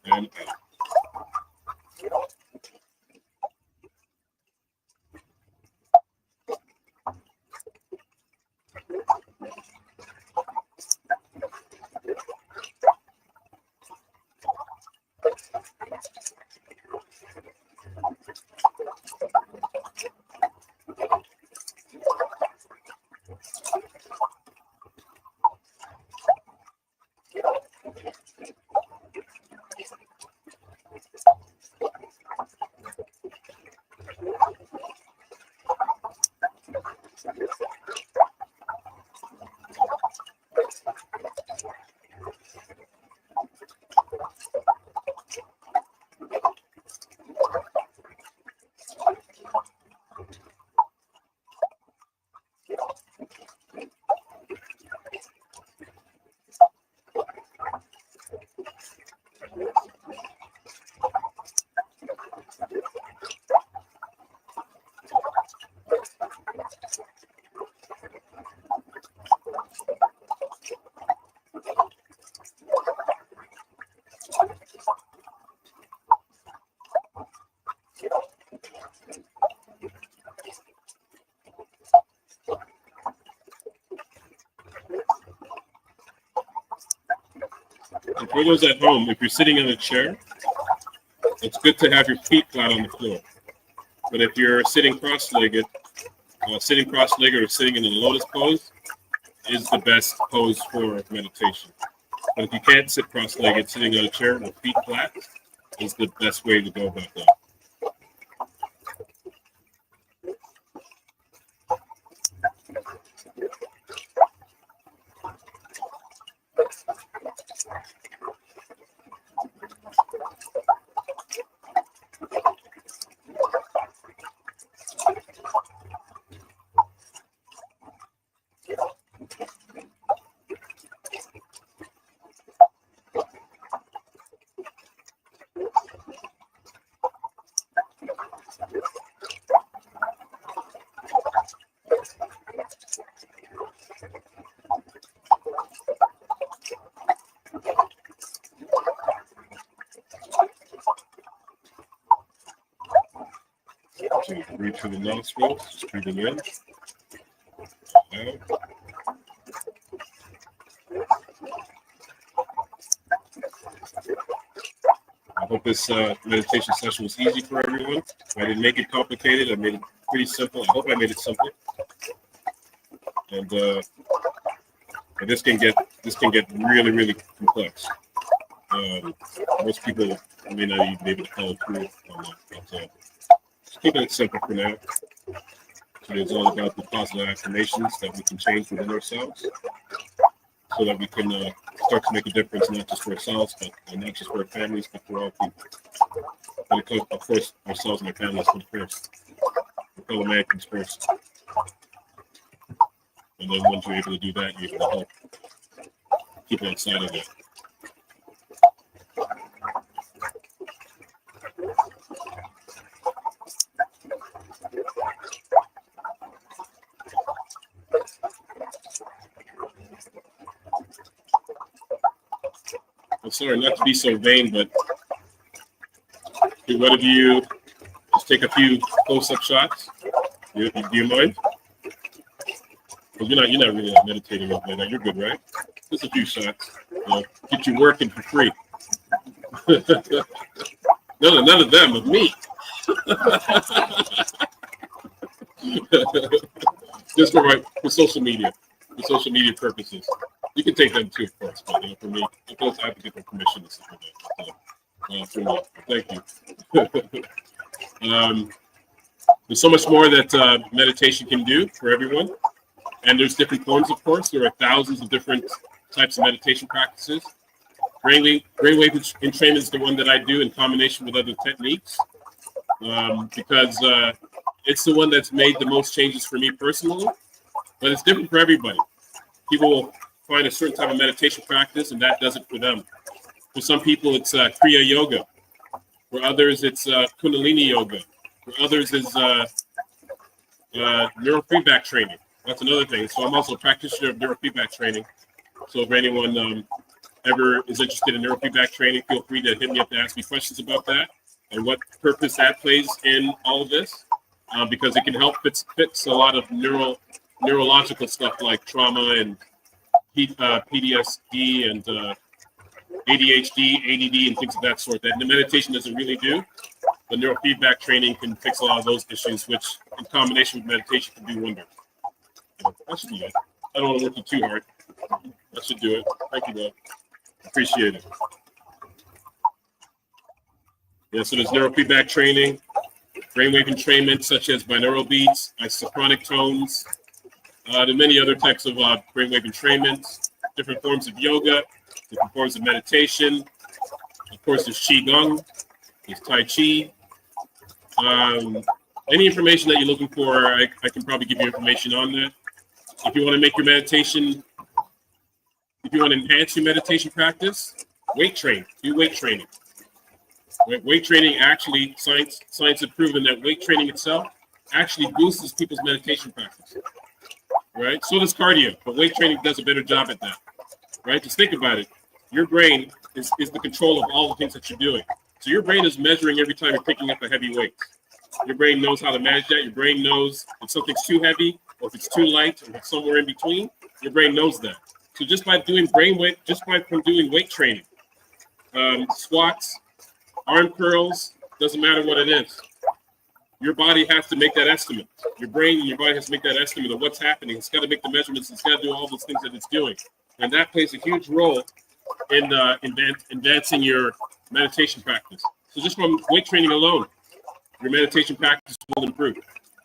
and out. For those at home, if you're sitting in a chair, it's good to have your feet flat on the floor. But if you're sitting cross-legged or sitting in a lotus pose is the best pose for meditation. But if you can't sit cross-legged, sitting on a chair with feet flat is the best way to go about that. So breathe through the nostrils, just breathing in. Out. I hope this meditation session was easy for everyone. I didn't make it complicated. I made it pretty simple. I hope I made it simple. And this can get really, really complex. Most people may not even be able to follow through on that. But, just keeping it simple for now. So it's all about the positive affirmations that we can change within ourselves, so that we can start to make a difference, not just for ourselves, but not just for our families, but for all people. But of course, ourselves and our families come first. Our fellow man comes first. And then once you're able to do that, you're able to help people outside of it. I'm sorry, not to be so vain, but do one of you just take a few close-up shots? Do you mind? Well, you're not really meditating right now. You're good, right? Just a few shots. Get you working for free. none of them, of me. Just for social media purposes. You can take them too, of course, but for me, of course, I have to get their permission to sit for that. Thank you. There's so much more that meditation can do for everyone, and there's different forms, of course. There are thousands of different types of meditation practices. Brainwave entrainment is the one that I do in combination with other techniques, because it's the one that's made the most changes for me personally, but it's different for everybody. People will find a certain type of meditation practice, and that does it for them. For some people, it's Kriya Yoga. For others, it's Kundalini Yoga. For others, it's neurofeedback training. That's another thing. So I'm also a practitioner of neurofeedback training. So if anyone ever is interested in neurofeedback training, feel free to hit me up to ask me questions about that and what purpose that plays in all of this, because it can help fix a lot of neurological stuff like trauma and PTSD and ADHD, ADD, and things of that sort that the meditation doesn't really do. The neurofeedback training can fix a lot of those issues, which in combination with meditation can do wonders. That should be it. I don't want to work you too hard. That should do it. Thank you, Bob. Appreciate it. Yeah, so there's neurofeedback training, brainwave entrainment such as binaural beats, isochronic tones. There are many other types of brainwave entrainment, different forms of yoga, different forms of meditation. Of course, there's Qigong, there's Tai Chi. Any information that you're looking for, I can probably give you information on that. If you want to make your meditation, if you want to enhance your meditation practice, weight train, do weight training. Weight training actually, science has proven that weight training itself actually boosts people's meditation practice. Right? So does cardio, but weight training does a better job at that. Right? Just think about it. Your brain is the control of all the things that you're doing. So your brain is measuring every time you're picking up a heavy weight. Your brain knows how to manage that. Your brain knows if something's too heavy or if it's too light or if it's somewhere in between. Your brain knows that. So just by doing doing weight training, squats, arm curls, doesn't matter what it is. Your body has to make that estimate. Your brain and your body has to make that estimate of what's happening. It's got to make the measurements. It's got to do all those things that it's doing. And that plays a huge role in advancing your meditation practice. So just from weight training alone, your meditation practice will improve.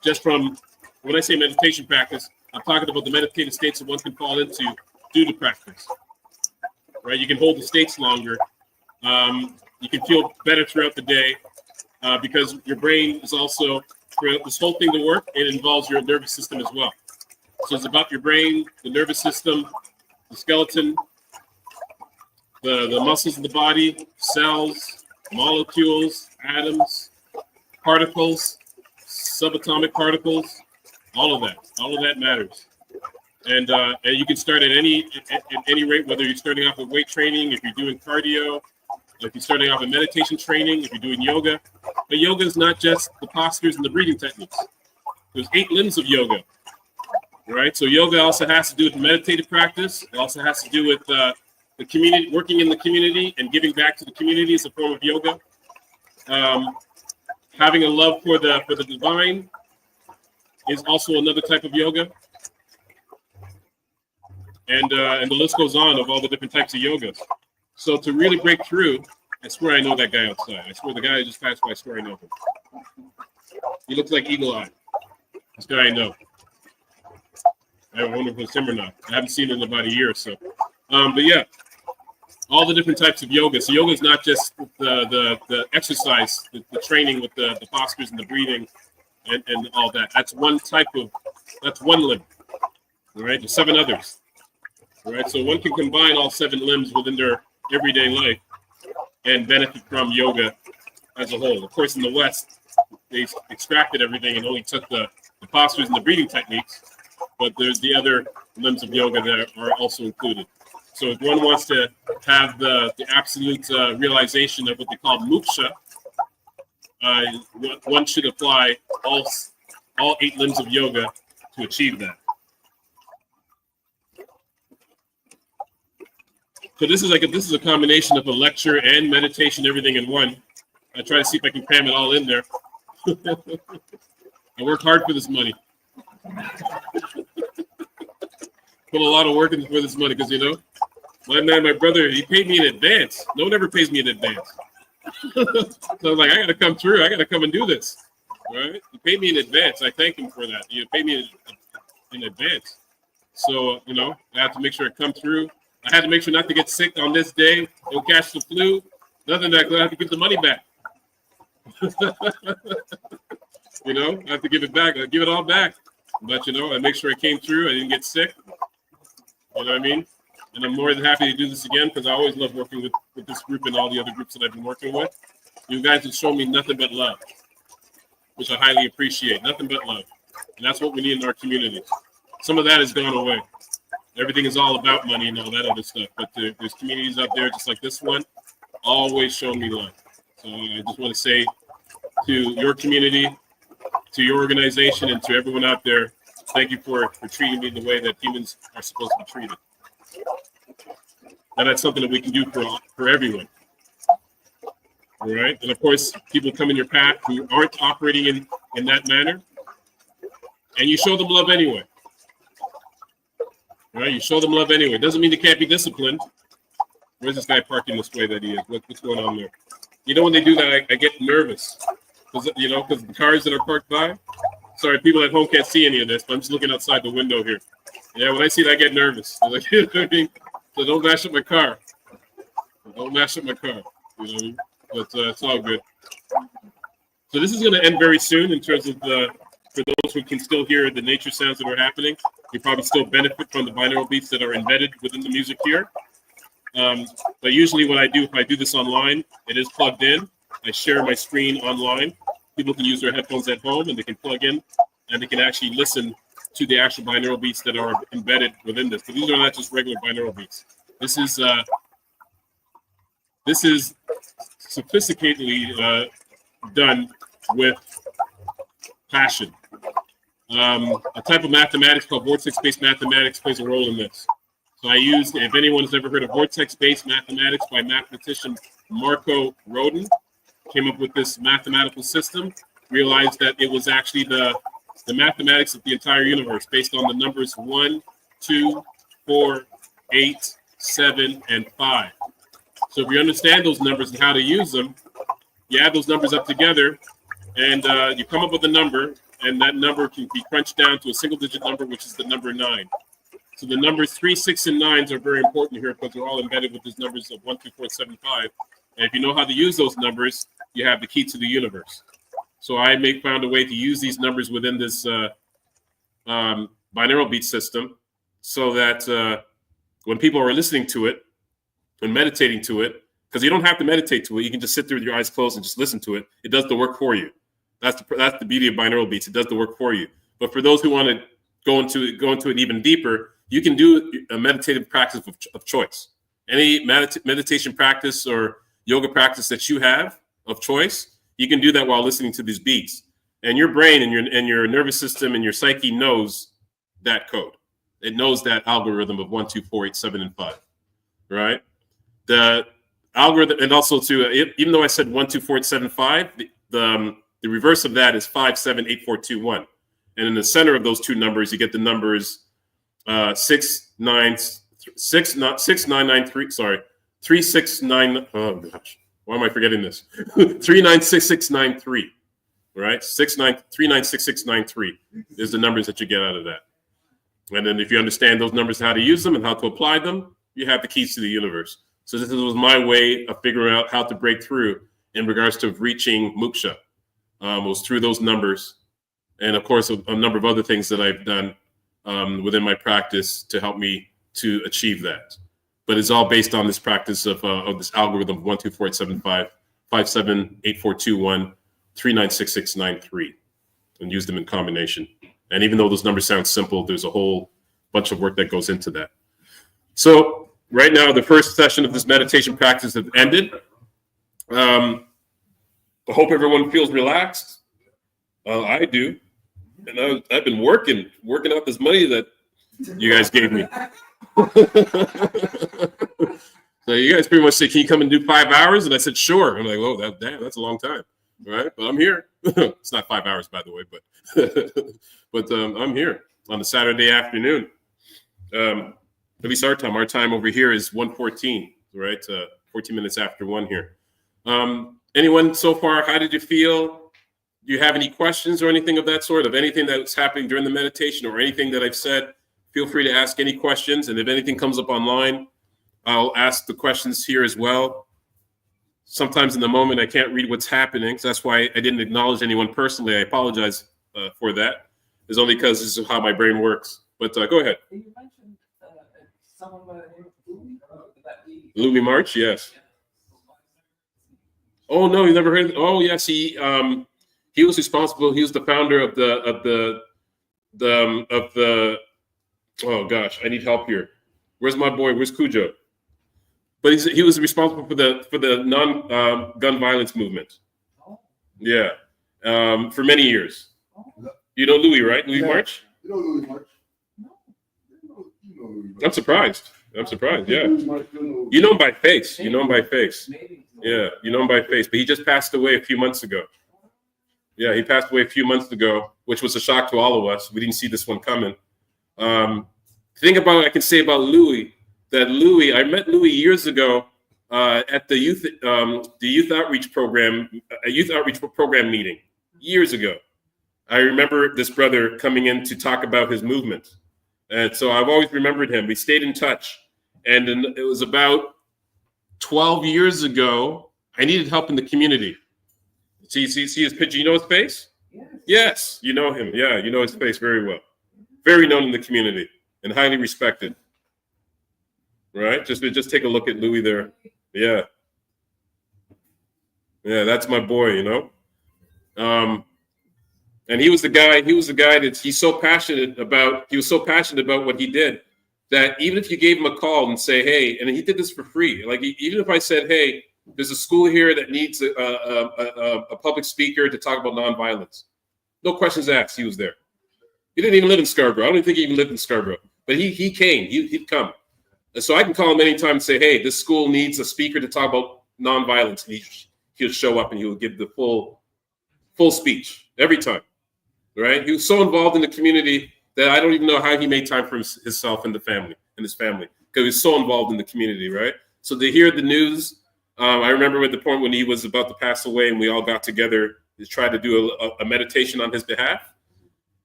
Just from, when I say meditation practice, I'm talking about the meditative states that one can fall into due to practice. Right? You can hold the states longer. You can feel better throughout the day because your brain is also, for this whole thing to work, it involves your nervous system as well. So it's about your brain, the nervous system, the skeleton, the muscles of the body, cells, molecules, atoms, particles, subatomic particles, all of that matters. And you can start at any rate, whether you're starting off with weight training, if you're doing cardio, if you're starting off with meditation training, if you're doing yoga. But yoga is not just the postures and the breathing techniques. There's 8 limbs of yoga, right? So yoga also has to do with meditative practice. It also has to do with the community, working in the community and giving back to the community is a form of yoga. Having a love for the divine is also another type of yoga. And the list goes on of all the different types of yogas. So to really break through, I swear I know that guy outside. I swear the guy who just passed by, I swear I know him. He looks like Eagle Eye. This guy I know. I wonder if it's him or not. I haven't seen him in about a year or so. But yeah, all the different types of yoga. So yoga is not just the exercise, the training with the postures and the breathing and all that. That's one limb. All right, there's 7 others. All right, so one can combine all 7 limbs within their everyday life and benefit from yoga as a whole. Of course, in the West, they extracted everything and only took the postures and the breathing techniques, but there's the other limbs of yoga that are also included. So if one wants to have the absolute realization of what they call moksha, one should apply all 8 limbs of yoga to achieve that. So this is a combination of a lecture and meditation, everything in one. I try to see if I can cram it all in there. I work hard for this money. Put a lot of work in for this money because, my brother, he paid me in advance. No one ever pays me in advance. So I was like, I got to come through. I got to come and do this. Right? He paid me in advance. I thank him for that. He paid me in advance. So, I have to make sure I come through. I had to make sure not to get sick on this day. Don't catch the flu. Nothing that I have to give the money back. I have to give it back. I give it all back. But, I make sure I came through. I didn't get sick. You know what I mean? And I'm more than happy to do this again because I always love working with this group and all the other groups that I've been working with. You guys have shown me nothing but love, which I highly appreciate. Nothing but love. And that's what we need in our communities. Some of that has gone away. Everything is all about money and all that other stuff. But there's communities out there just like this one, always show me love. So I just want to say to your community, to your organization, and to everyone out there, thank you for treating me the way that humans are supposed to be treated. And that's something that we can do for everyone. All right? And of course, people come in your path who aren't operating in that manner, and you show them love anyway. All right, you show them love anyway. Doesn't mean they can't be disciplined. Where's this guy parking this way that he is? What's going on there? When they do that, I get nervous. Because the cars that are parked by. Sorry, people at home can't see any of this, but I'm just looking outside the window here. Yeah, when I see that, I get nervous. Like, you know what I mean? So don't mash up my car. Don't mash up my car. You know what I mean? But it's all good. So this is going to end very soon in terms of for those who can still hear the nature sounds that are happening. You probably still benefit from the binaural beats that are embedded within the music here. But usually what I do, if I do this online, it is plugged in. I share my screen online. People can use their headphones at home and they can plug in and they can actually listen to the actual binaural beats that are embedded within this. But these are not just regular binaural beats. This is sophisticatedly done with passion. A type of mathematics called vortex-based mathematics plays a role in this. So I used, if anyone has ever heard of vortex-based mathematics by mathematician Marco Rodin, came up with this mathematical system, realized that it was actually the mathematics of the entire universe based on the numbers 1, 2, 4, 8, 7, and 5. So if you understand those numbers and how to use them, you add those numbers up together and you come up with a number, and that number can be crunched down to a single digit number, which is the number 9. So the numbers 3, 6, and 9s are very important here because they're all embedded with these numbers of 1, 2, 4, 7, 5. And if you know how to use those numbers, you have the key to the universe. So I found a way to use these numbers within this binaural beat system so that when people are listening to it and meditating to it, because you don't have to meditate to it, you can just sit there with your eyes closed and just listen to it. It does the work for you. That's the beauty of binaural beats. It does the work for you. But for those who want to go into it even deeper, you can do a meditative practice of choice. Any meditation practice or yoga practice that you have of choice, you can do that while listening to these beats. And your brain and your nervous system and your psyche knows that code. It knows that algorithm of 1, 2, 4, 8, 7, and 5, right? The algorithm, and also too, even though I said 1, 2, 4, 8, 7, 5, the reverse of that is 5, 7, 8, 4, 2, 1. And in the center of those two numbers, you get the numbers 6, 9, 9, 3. Sorry, 3, 6, 9. Oh gosh, why am I forgetting this? 3, 9, 6, 6, 9, 3. Right? 6, 9, 3, 9, 6, 6, 9, 3 is the numbers that you get out of that. And then if you understand those numbers, how to use them and how to apply them, you have the keys to the universe. So this was my way of figuring out how to break through in regards to reaching moksha. Was through those numbers, and of course a number of other things that I've done within my practice to help me to achieve that. But it's all based on this practice of this algorithm of 1, 2, 4, 8, 7, 5, 5, 7, 8, 4, 2, 1, 3, 9, 6, 6, 9, 3, and use them in combination. And even though those numbers sound simple, there's a whole bunch of work that goes into that. So right now, the first session of this meditation practice has ended. I hope everyone feels relaxed. I do. And I've been working out this money that you guys gave me. So you guys pretty much said, can you come and do 5 hours? And I said, sure. I'm like, oh, that's a long time. All right, but I'm here. It's not 5 hours, by the way, but I'm here on a Saturday afternoon. At least our time over here is 1:14, right? 14 minutes after 1 here. Anyone so far, how did you feel? Do you have any questions or anything of that sort, of anything that's happening during the meditation or anything that I've said? Feel free to ask any questions. And if anything comes up online, I'll ask the questions here as well. Sometimes in the moment, I can't read what's happening. So that's why I didn't acknowledge anyone personally. I apologize for that. It's only because this is how my brain works. But go ahead. You mentioned someone by the name of Louis. Louis March, yes. Oh no, you never heard? Oh yes, he was responsible. He was the founder of the. Oh gosh, I need help here. Where's my boy? Where's Cujo? But he was responsible for the non-gun violence movement. Yeah, for many years. You know Louis, right? Louis March. You know Louis March. I'm surprised. Yeah, you know him by face. You know him by face. Yeah, you know him by face. But he just passed away a few months ago. Yeah, he passed away a few months ago, which was a shock to all of us. We didn't see this one coming. Think about what I can say about Louis. I met Louis years ago at the youth outreach program meeting years ago. I remember this brother coming in to talk about his movement. And so I've always remembered him. We stayed in touch. And it was about 12 years ago, I needed help in the community. See his picture? You know his face? Yes, you know him. Yeah, you know his face very well. Very known in the community and highly respected. Right? Just take a look at Louis there. Yeah. Yeah, that's my boy, you know. And he was the guy that he was so passionate about what he did that even if you gave him a call and say, hey, and he did this for free. Like even if I said, hey, there's a school here that needs a public speaker to talk about nonviolence. No questions asked. He was there. He didn't even live in Scarborough. I don't even think he even lived in Scarborough. But he came. He'd come. So I can call him anytime and say, hey, this school needs a speaker to talk about nonviolence. And he'll show up and he'll give the full speech every time, right? He was so involved in the community that I don't even know how he made time for himself and his family, because he's so involved in the community, right? So to hear the news, I remember at the point when he was about to pass away and we all got together to try to do a meditation on his behalf.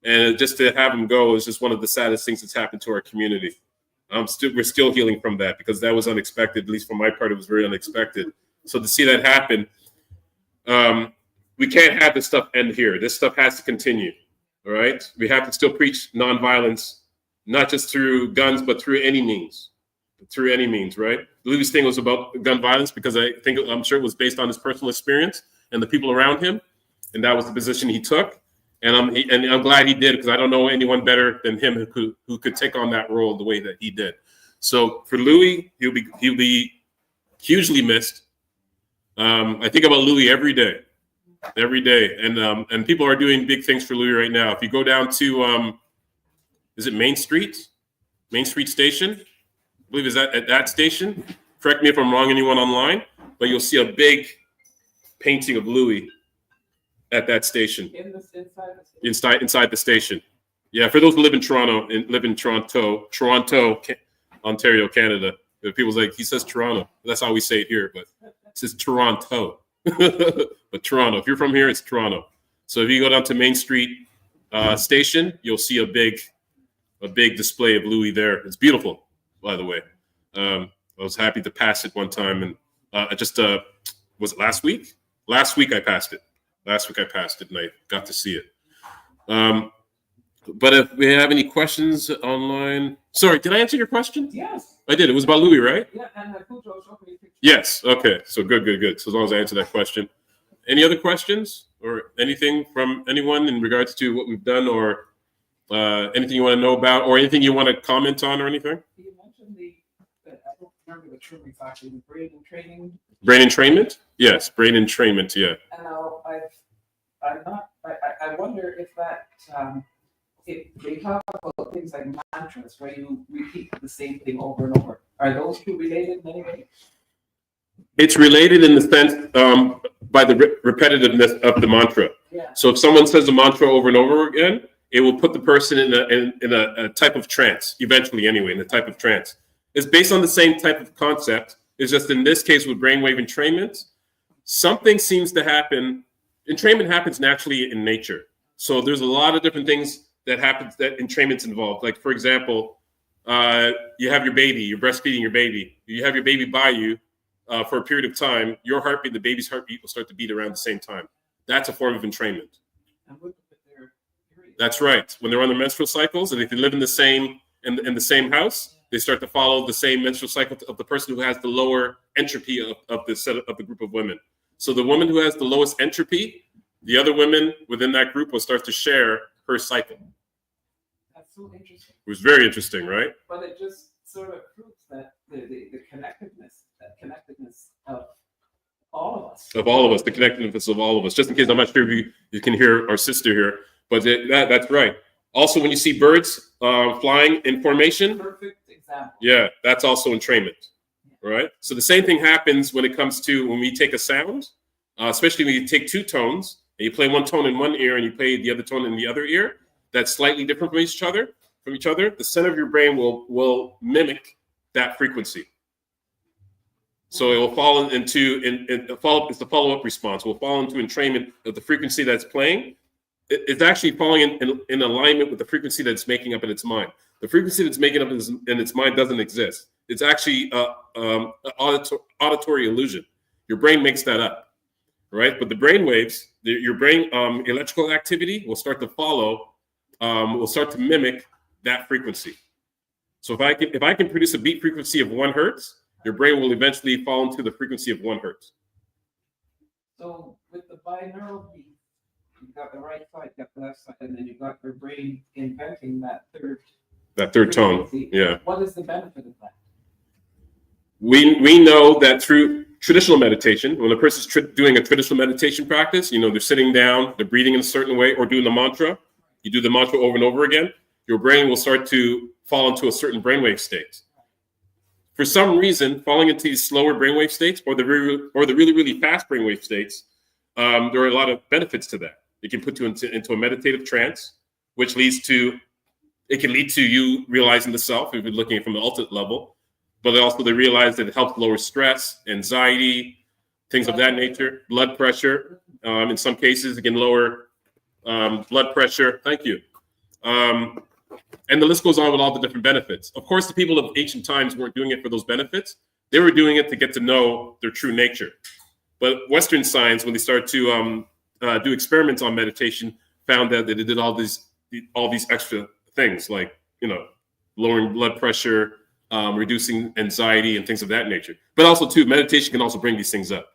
And just to have him go is just one of the saddest things that's happened to our community. We're still healing from that because that was unexpected. At least for my part, it was very unexpected. So to see that happen, we can't have this stuff end here. This stuff has to continue. All right. We have to still preach nonviolence, not just through guns, but through any means. Through any means, right? Louis' thing was about gun violence because I'm sure it was based on his personal experience and the people around him, and that was the position he took. And I'm glad he did, because I don't know anyone better than him who could take on that role the way that he did. So for Louis, he'll be hugely missed. I think about Louis every day, and people are doing big things for Louis right now. If you go down to is it Main Street Station? I believe is that at that station. Correct me if I'm wrong, anyone online, but you'll see a big painting of Louis at that station. Inside the station. Yeah, for those who live in Toronto Ontario, Canada. People's like, he says Toronto. That's how we say it here, but it says Toronto. But Toronto. If you're from here, it's Toronto. So if you go down to Main Street Station, you'll see a big display of Louis there. It's beautiful, by the way. I was happy to pass it one time, and I just was it last week? Last week I passed it, and I got to see it. But if we have any questions online, sorry, did I answer your question? Yes. I did. It was about Louis, right? Yeah, and the photo showed me pictures. Yes. Okay. So good. So as long as I answer that question. Any other questions or anything from anyone in regards to what we've done, or anything you want to know about, or anything you want to comment on, or anything? You mentioned I don't remember the term exactly, the brain entrainment. Brain entrainment? Yes, brain entrainment. Yeah. And now I wonder if that if they talk about things like mantras where you repeat the same thing over and over. Are those two related in any way? It's related in the sense by the repetitiveness of the mantra. Yeah. So if someone says a mantra over and over again, it will put the person in a type of trance, eventually anyway, in a type of trance. It's based on the same type of concept. It's just in this case with brainwave entrainment, something seems to happen. Entrainment happens naturally in nature. So there's a lot of different things that happens that entrainment's involved. Like, for example, you have your baby, you're breastfeeding your baby. You have your baby by you for a period of time. Your heartbeat, the baby's heartbeat will start to beat around the same time. That's a form of entrainment. That's right. When they're on their menstrual cycles, and if they live in the same house, they start to follow the same menstrual cycle of the person who has the lower entropy of the group of women. So the woman who has the lowest entropy, the other women within that group will start to share her cycle. That's so interesting. It was very interesting, right? But it just sort of proves that the connectedness of all of us. Of all of us, the connectedness of all of us. Just in case, I'm not sure if you can hear our sister here, but that's right. Also, when you see birds flying in formation, Perfect example. Yeah, that's also entrainment, right? So the same thing happens when it comes to when we take a sound, especially when you take two tones and you play one tone in one ear and you play the other tone in the other ear. That's slightly different from each other. The center of your brain will mimic that frequency. So it will fall into it's the follow-up response. Will fall into entrainment of the frequency that's playing. It's actually falling in alignment with the frequency that's making up in its mind. The frequency that's making up in its mind doesn't exist. It's actually an auditory illusion. Your brain makes that up, right? But the brain waves, your brain electrical activity will start to follow, will start to mimic that frequency. So if I can produce a beat frequency of 1 hertz, your brain will eventually fall into the frequency of 1 hertz. So with the binaural beat, you got the right side, you got the left side, and then you got your brain inventing that third tone. Yeah. What is the benefit of that? We know that through traditional meditation, when a person's doing a traditional meditation practice, they're sitting down, they're breathing in a certain way, or doing the mantra. You do the mantra over and over again, your brain will start to fall into a certain brainwave state. for some reason, falling into these slower brainwave states or the really, really fast brainwave states, there are a lot of benefits to that. It can put you into a meditative trance, which can lead to you realizing the self if you're looking from the ultimate level, but also they realize that it helps lower stress, anxiety, things of that nature, blood pressure. In some cases, it can lower blood pressure. Thank you. And the list goes on with all the different benefits. Of course, the people of ancient times weren't doing it for those benefits. They were doing it to get to know their true nature. But Western science, when they started to do experiments on meditation, found that they did all these extra things like, lowering blood pressure, reducing anxiety and things of that nature. But also too, meditation can also bring these things up.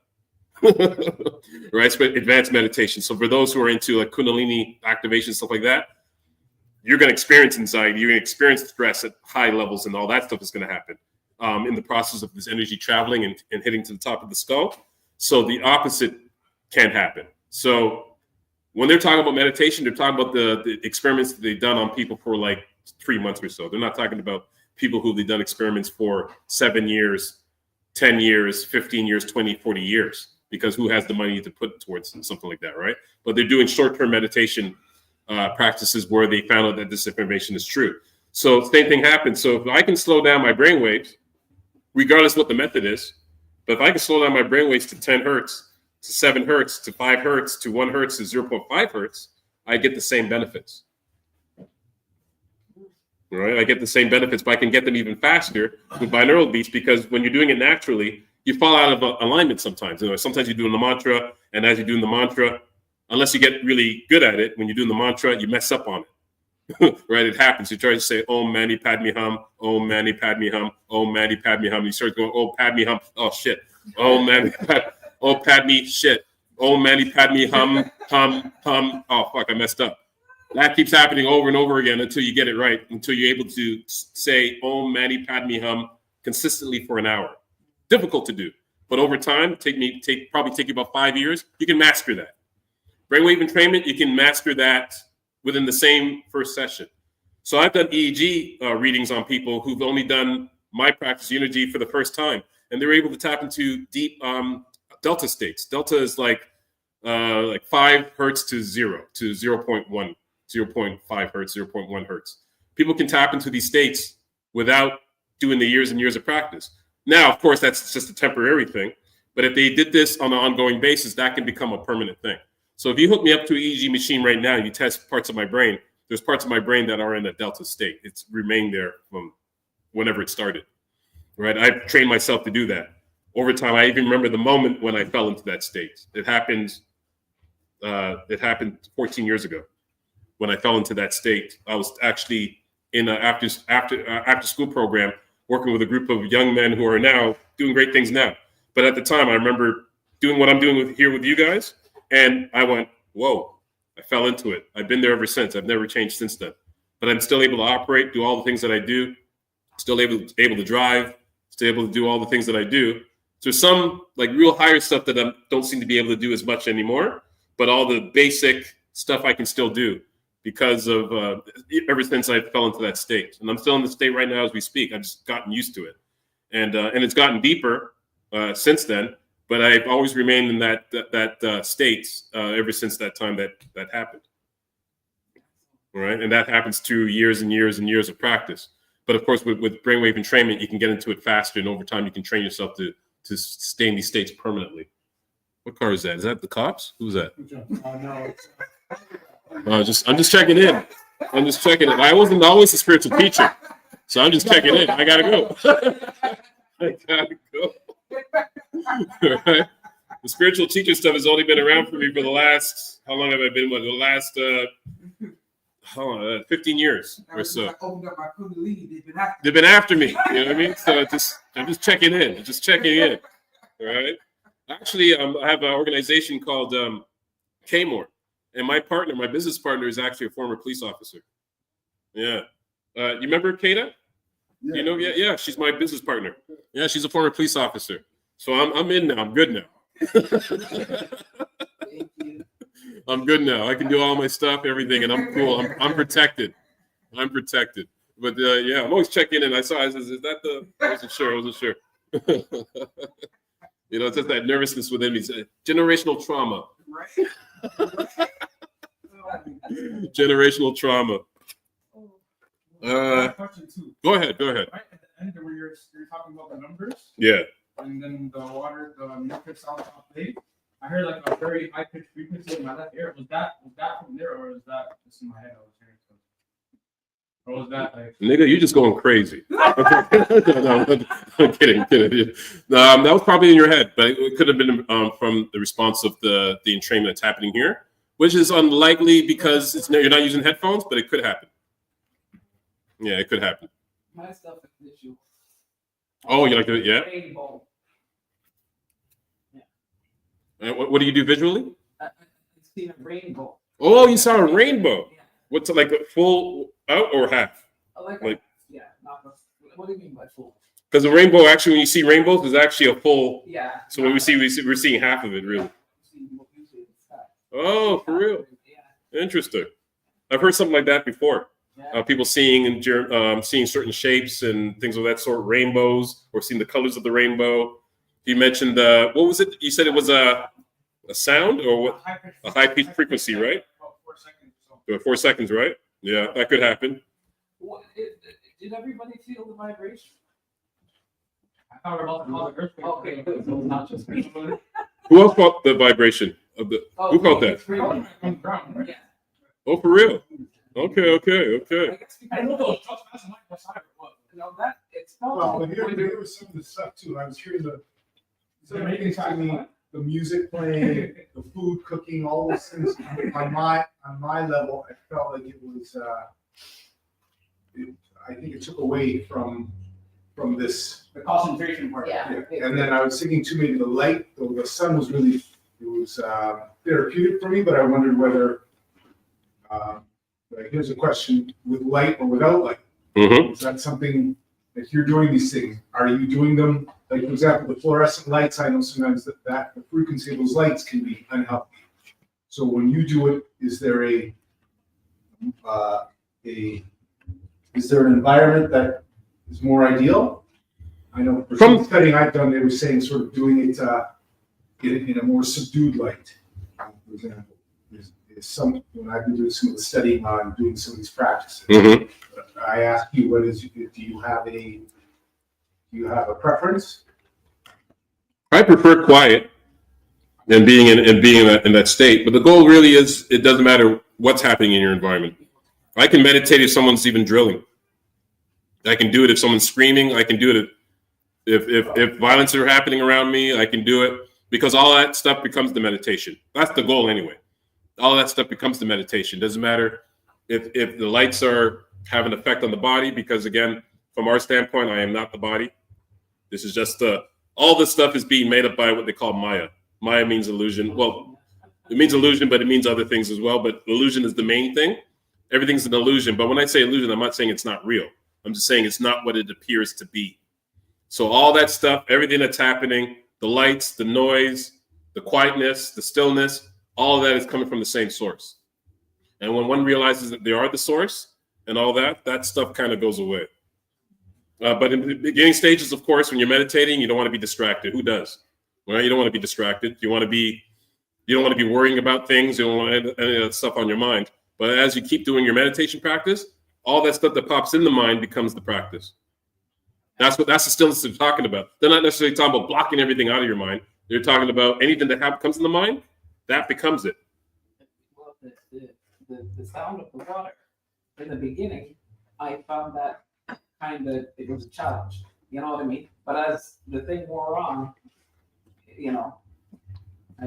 Right? So advanced meditation. So for those who are into like Kundalini activation, stuff like that, you're going to experience anxiety, you're going to experience stress at high levels, and all that stuff is going to happen in the process of this energy traveling and hitting to the top of the skull. So the opposite can happen. So when they're talking about meditation, they're talking about the experiments that they've done on people for like 3 months or so. They're not talking about people who they've done experiments for 7 years, 10 years, 15 years, 20, 40 years, because who has the money to put towards something like that, right? But they're doing short-term meditation practices where they found out that this information is true. So same thing happens. So if I can slow down my brain waves, regardless what the method is, but if I can slow down my brain waves to 10 hertz, to 7 hertz, to 5 hertz, to 1 hertz, to 0.5 hertz, I get the same benefits. Right? I get the same benefits, but I can get them even faster with binaural beats, because when you're doing it naturally, you fall out of alignment sometimes. Sometimes you're doing the mantra, and as you're doing the mantra, unless you get really good at it, when you're doing the mantra, you mess up on it. Right? It happens. You try to say, Om Mani Padme Hum, Om Mani Padme Hum, Om Mani Padme Hum. You start going, Oh Padme Hum. Oh shit. Om Mani Oh Padme shit. Om Mani Padme Hum, Hum, Hum. Oh fuck, I messed up. That keeps happening over and over again until you get it right, until you're able to say Om Mani Padme Hum consistently for an hour. Difficult to do, but over time, probably take you about 5 years. You can master that. Brainwave entrainment, you can master that within the same first session. So I've done EEG readings on people who've only done my practice Unity for the first time, and they're able to tap into deep delta states. Delta is like 5 hertz to 0 to 0.1, 0.5 hertz, 0.1 hertz. People can tap into these states without doing the years and years of practice. Now, of course, that's just a temporary thing, but if they did this on an ongoing basis, that can become a permanent thing. So if you hook me up to an EEG machine right now, you test parts of my brain, there's parts of my brain that are in a delta state. It's remained there from whenever it started, right? I've trained myself to do that. Over time, I even remember the moment when I fell into that state. It happened 14 years ago when I fell into that state. I was actually in an after school program working with a group of young men who are now doing great things now. But at the time, I remember doing what I'm doing here with you guys, and I went, whoa, I fell into it. I've been there ever since. I've never changed since then. But I'm still able to operate, do all the things that I do, still able to drive, still able to do all the things that I do. So some like real higher stuff that I don't seem to be able to do as much anymore, but all the basic stuff I can still do because of ever since I fell into that state. And I'm still in the state right now as we speak. I've just gotten used to it. And it's gotten deeper since then, but I've always remained in that state ever since that time that happened. All right, and that happens through years and years and years of practice. But of course, with brainwave entrainment, you can get into it faster, and over time, you can train yourself to stay in these states permanently. What car is that? Is that the cops? Who's that? No, I'm just checking in. I'm just checking in. I wasn't always a spiritual teacher, so I'm just checking in. I gotta go. I gotta go. All right. The spiritual teacher stuff has only been around for me for the last, how long have I been with? The last 15 years or so. They've been after me. You know what I mean? So I'm just checking in. All right. Actually, I have an organization called Kmore, and my business partner, is actually a former police officer. Yeah. You remember Kata? Yeah. You know? Yeah. She's my business partner. Yeah, she's a former police officer. So I'm in now. I'm good now. Thank you. I'm good now. I can do all my stuff, everything, and I'm cool. I'm protected. But yeah, I'm always checking in. I said, is that the? I wasn't sure. It's just that nervousness within me. Generational trauma. Right. Generational trauma. Question two. Go ahead. Right at the end where you're talking about the numbers. Yeah. And then the no-pitch sound played. I heard like a very high pitched frequency in my left ear. Was that from there, or is that just in my head? I was hearing something. Or was that like? Nigga, you just going crazy. No, I'm kidding. That was probably in your head, but it could have been from the response of the entrainment that's happening here, which is unlikely because you're not using headphones, but it could happen. Yeah, it could happen. My stuff is visual. Oh, you like to, yeah? Rainbow. What do you do visually? I seen a rainbow. Oh, you saw a rainbow. Yeah. What's it, like a full out or half? Like yeah, not the, what do you mean by full? Because a rainbow, actually, when you see rainbows, there's actually a full. Yeah. So when we're seeing half of it, really. Oh, for real? Yeah. Interesting. I've heard something like that before. Yeah. People seeing certain shapes and things of that sort, rainbows, or seeing the colors of the rainbow. You mentioned what was it? You said it was a sound or what? A high pitched frequency, right? About 4 seconds or so. 4 seconds, right? Yeah, that could happen. Did everybody feel the vibration? I thought we were about to call it earthquake. Okay, so it's not just me. Who else felt the vibration of the? Oh, Who felt that? it's really- On the ground, right? Yeah. Oh, for real? Okay. I guess I know those trucks passing like beside it. What? that it's not. Well, here was some of the stuff too. I was hearing the music playing, the food cooking, all those things. On my level, I felt like it was. I think it took away from this. The concentration part. Yeah. And then I was thinking too, maybe the light, the sun was really, therapeutic for me. But I wondered whether. Here's a question: with light or without light? Mm-hmm. Is that something? If you're doing these things, are you doing them? Like, for example, the fluorescent lights, I know sometimes that the frequency of those lights can be unhealthy. So when you do it, is there an environment that is more ideal? I know for some studying I've done, they were saying sort of doing it in a more subdued light. For example, there's some, when I've been doing some of the studying on doing some of these practices, Mm-hmm. I ask you, do you have a preference? I prefer quiet and being in that state. But the goal really is, it doesn't matter what's happening in your environment. I can meditate if someone's even drilling. I can do it if someone's screaming. I can do it if violence are happening around me. I can do it because all that stuff becomes the meditation. That's the goal anyway. All that stuff becomes the meditation. Doesn't matter if the lights have an effect on the body, because again, from our standpoint, I am not the body. This is just all this stuff is being made up by what they call Maya. Maya means illusion. Well, it means illusion, but it means other things as well. But illusion is the main thing. Everything's an illusion. But when I say illusion, I'm not saying it's not real. I'm just saying it's not what it appears to be. So all that stuff, everything that's happening, the lights, the noise, the quietness, the stillness, all of that is coming from the same source. And when one realizes that they are the source and all that stuff kind of goes away. But in the beginning stages, of course, when you're meditating, you don't want to be distracted. Who does? Well, you don't want to be distracted. You don't want to be worrying about things. You don't want any of that stuff on your mind. But as you keep doing your meditation practice, all that stuff that pops in the mind becomes the practice. That's the stillness they're talking about. They're not necessarily talking about blocking everything out of your mind. They're talking about anything that comes in the mind, that becomes it. Well, the sound of the water. In the beginning, I found that it was a challenge. You know what I mean? But as the thing wore on, I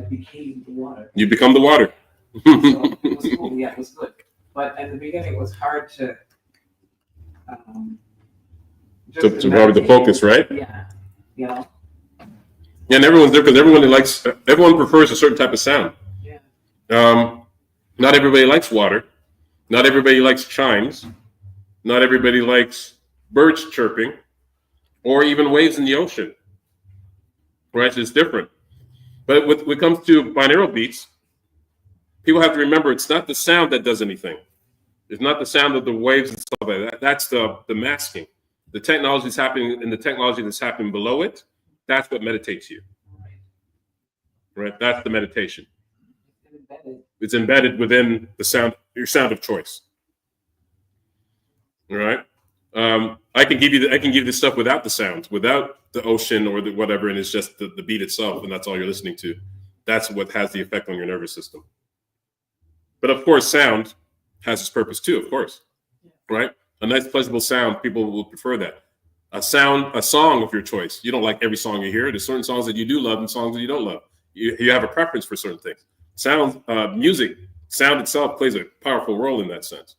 became the water. You become the water. So it was cool. Yeah, it was good. But at the beginning, it was hard to. To probably the focus, right? Yeah, Yeah, and everyone's different. Everyone prefers a certain type of sound. Yeah. Not everybody likes water. Not everybody likes chimes. Not everybody likes birds chirping, or even waves in the ocean. Right? It's different. But when it comes to binaural beats, people have to remember it's not the sound that does anything. It's not the sound of the waves and stuff like that. That's the masking. The technology that's happening and the technology that's happening below it, that's what meditates you. Right? That's the meditation. It's embedded within the sound, your sound of choice. All right. I can give you this stuff without the sound, without the ocean or the whatever, and it's just the beat itself, and that's all you're listening to. That's what has the effect on your nervous system. But of course, sound has its purpose too, of course. Right? A nice, pleasurable sound, people will prefer that. A song of your choice. You don't like every song you hear. There's certain songs that you do love and songs that you don't love. You have a preference for certain things. Sound itself plays a powerful role in that sense.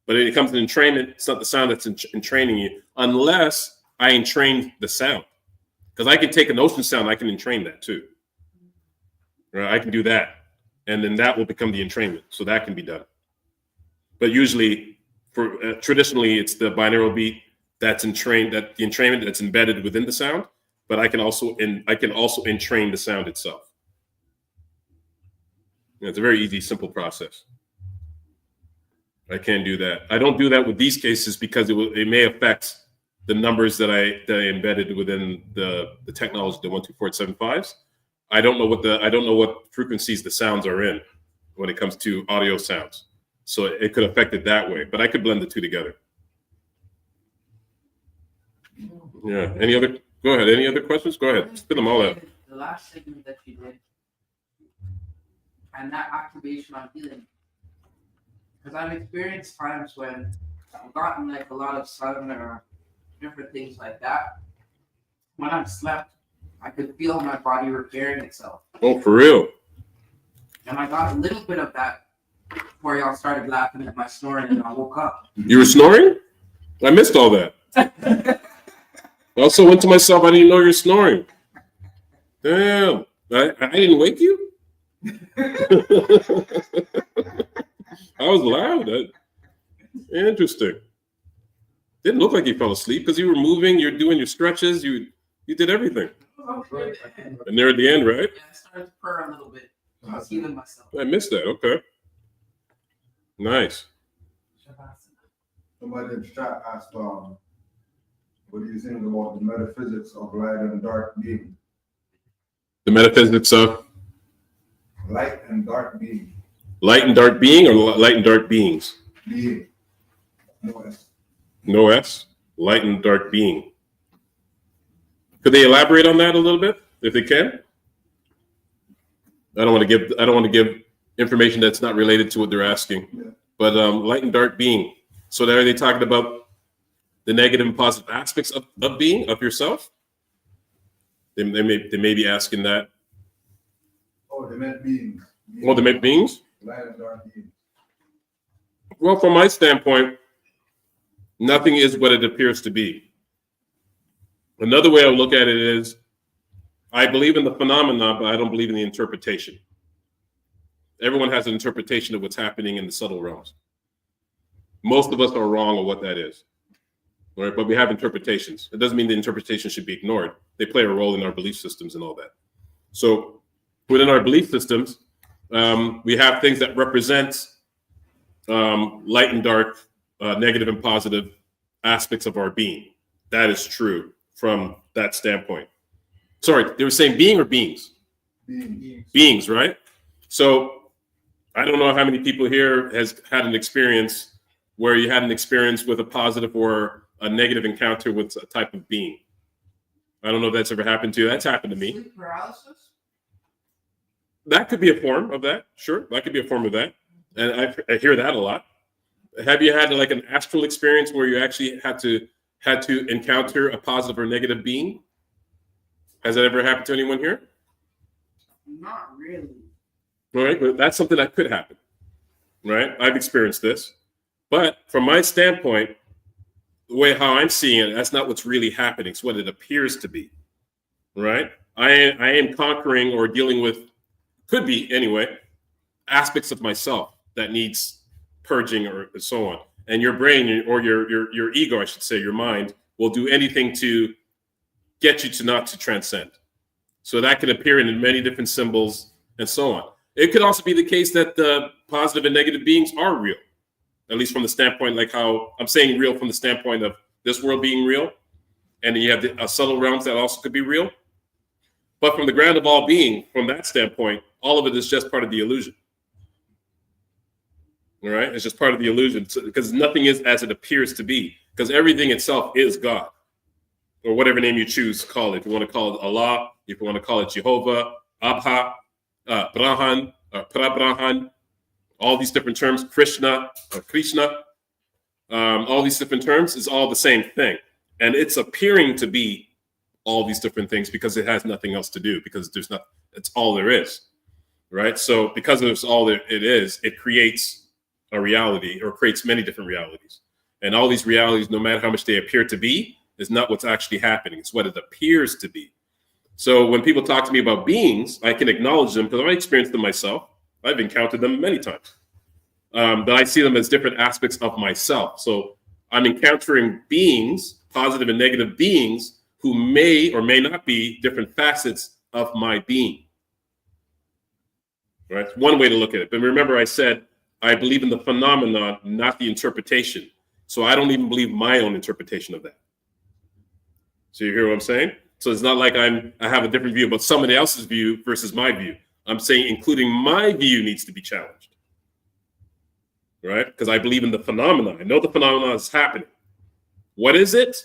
But when it comes to entrainment, it's not the sound that's entraining you, unless I entrain the sound. Because I can take an ocean sound, I can entrain that too. Right? I can do that. And then that will become the entrainment. So that can be done. But usually, traditionally, it's the binaural beat that's the entrainment that's embedded within the sound. But I can also entrain the sound itself. It's a very easy, simple process. I can do that. I don't do that with these cases because it may affect the numbers that I embedded within the technology, the 124.75s. I don't know what frequencies the sounds are in when it comes to audio sounds. So it could affect it that way, but I could blend the two together. Yeah. Go ahead. Any other questions? Go ahead. Spit them all out. The last segment that you did, and that activation on healing. Because I've experienced times when I've gotten like a lot of sun or different things like that. When I've slept, I could feel my body repairing itself. Oh, for real? And I got a little bit of that before y'all started laughing at my snoring and I woke up. You were snoring? I missed all that. I also went to myself, I didn't know you were snoring. Damn. I didn't wake you? I was loud. Interesting. Didn't look like you fell asleep because you were moving, you're doing your stretches, you did everything. And near the end, right? Yeah, I started to purr a little bit. I was healing myself. I missed that. Okay. Nice. Somebody in the chat asked, what do you think about the metaphysics of light and dark being? The metaphysics of Light and dark being. light and dark being or light and dark beings? Being. No S. No S. Light and dark being. Could they elaborate on that a little bit, if they can? I don't want to give information that's not related to what they're asking. Yeah. But light and dark being. So are they talking about the negative and positive aspects of being, of yourself? They may be asking that. Oh, they meant beings. Well, they meant beings? Light and dark beings. Well, from my standpoint, nothing is what it appears to be. Another way I look at it is, I believe in the phenomena, but I don't believe in the interpretation. Everyone has an interpretation of what's happening in the subtle realms. Most of us are wrong on what that is. All right, but we have interpretations. It doesn't mean the interpretation should be ignored. They play a role in our belief systems and all that. So within our belief systems, we have things that represent light and dark, negative and positive aspects of our being. That is true from that standpoint. Sorry, they were saying being or beings? Beings. Beings, right? So I don't know how many people here has had an experience where you had an experience with a positive or a negative encounter with a type of being. I don't know if that's ever happened to you. That's happened to me. Sleep paralysis? That could be a form of that. Sure, that could be a form of that. And I hear that a lot. Have you had like an astral experience where you actually had to encounter a positive or negative being? Has that ever happened to anyone here? Not really. All right, but that's something that could happen, right? I've experienced this. But from my standpoint, the way how I'm seeing it, that's not what's really happening. It's what it appears to be, right? I am conquering or dealing with, could be anyway, aspects of myself that needs purging or so on. And your brain or your ego, I should say, your mind will do anything to get you to not to transcend. So that can appear in many different symbols and so on. It could also be the case that the positive and negative beings are real. at least from the standpoint, like how I'm saying real from the standpoint of this world being real. And then you have the subtle realms that also could be real. But from the ground of all being, from that standpoint, all of it is just part of the illusion. All right? It's just part of the illusion because nothing is as it appears to be, because everything itself is God, or whatever name you choose to call it. If you want to call it Allah, if you want to call it Jehovah, Abha, Brahman, Prabrahman, all these different terms, Krishna, or Krishna, all these different terms is all the same thing. And it's appearing to be all these different things because it has nothing else to do, because there's not, it's all there is, right? So because it's all there it is, it creates a reality, or creates many different realities. And all these realities, no matter how much they appear to be, is not what's actually happening. It's what it appears to be. So when people talk to me about beings, I can acknowledge them because I experienced them myself. I've encountered them many times. But I see them as different aspects of myself. So I'm encountering beings, positive and negative beings, who may or may not be different facets of my being. Right? It's one way to look at it. But remember, I said I believe in the phenomenon, not the interpretation. So I don't even believe my own interpretation of that. So you hear what I'm saying? So it's not like I have a different view about somebody else's view versus my view. I'm saying including my view needs to be challenged. Right? Because I believe in the phenomenon. I know the phenomenon is happening. What is it?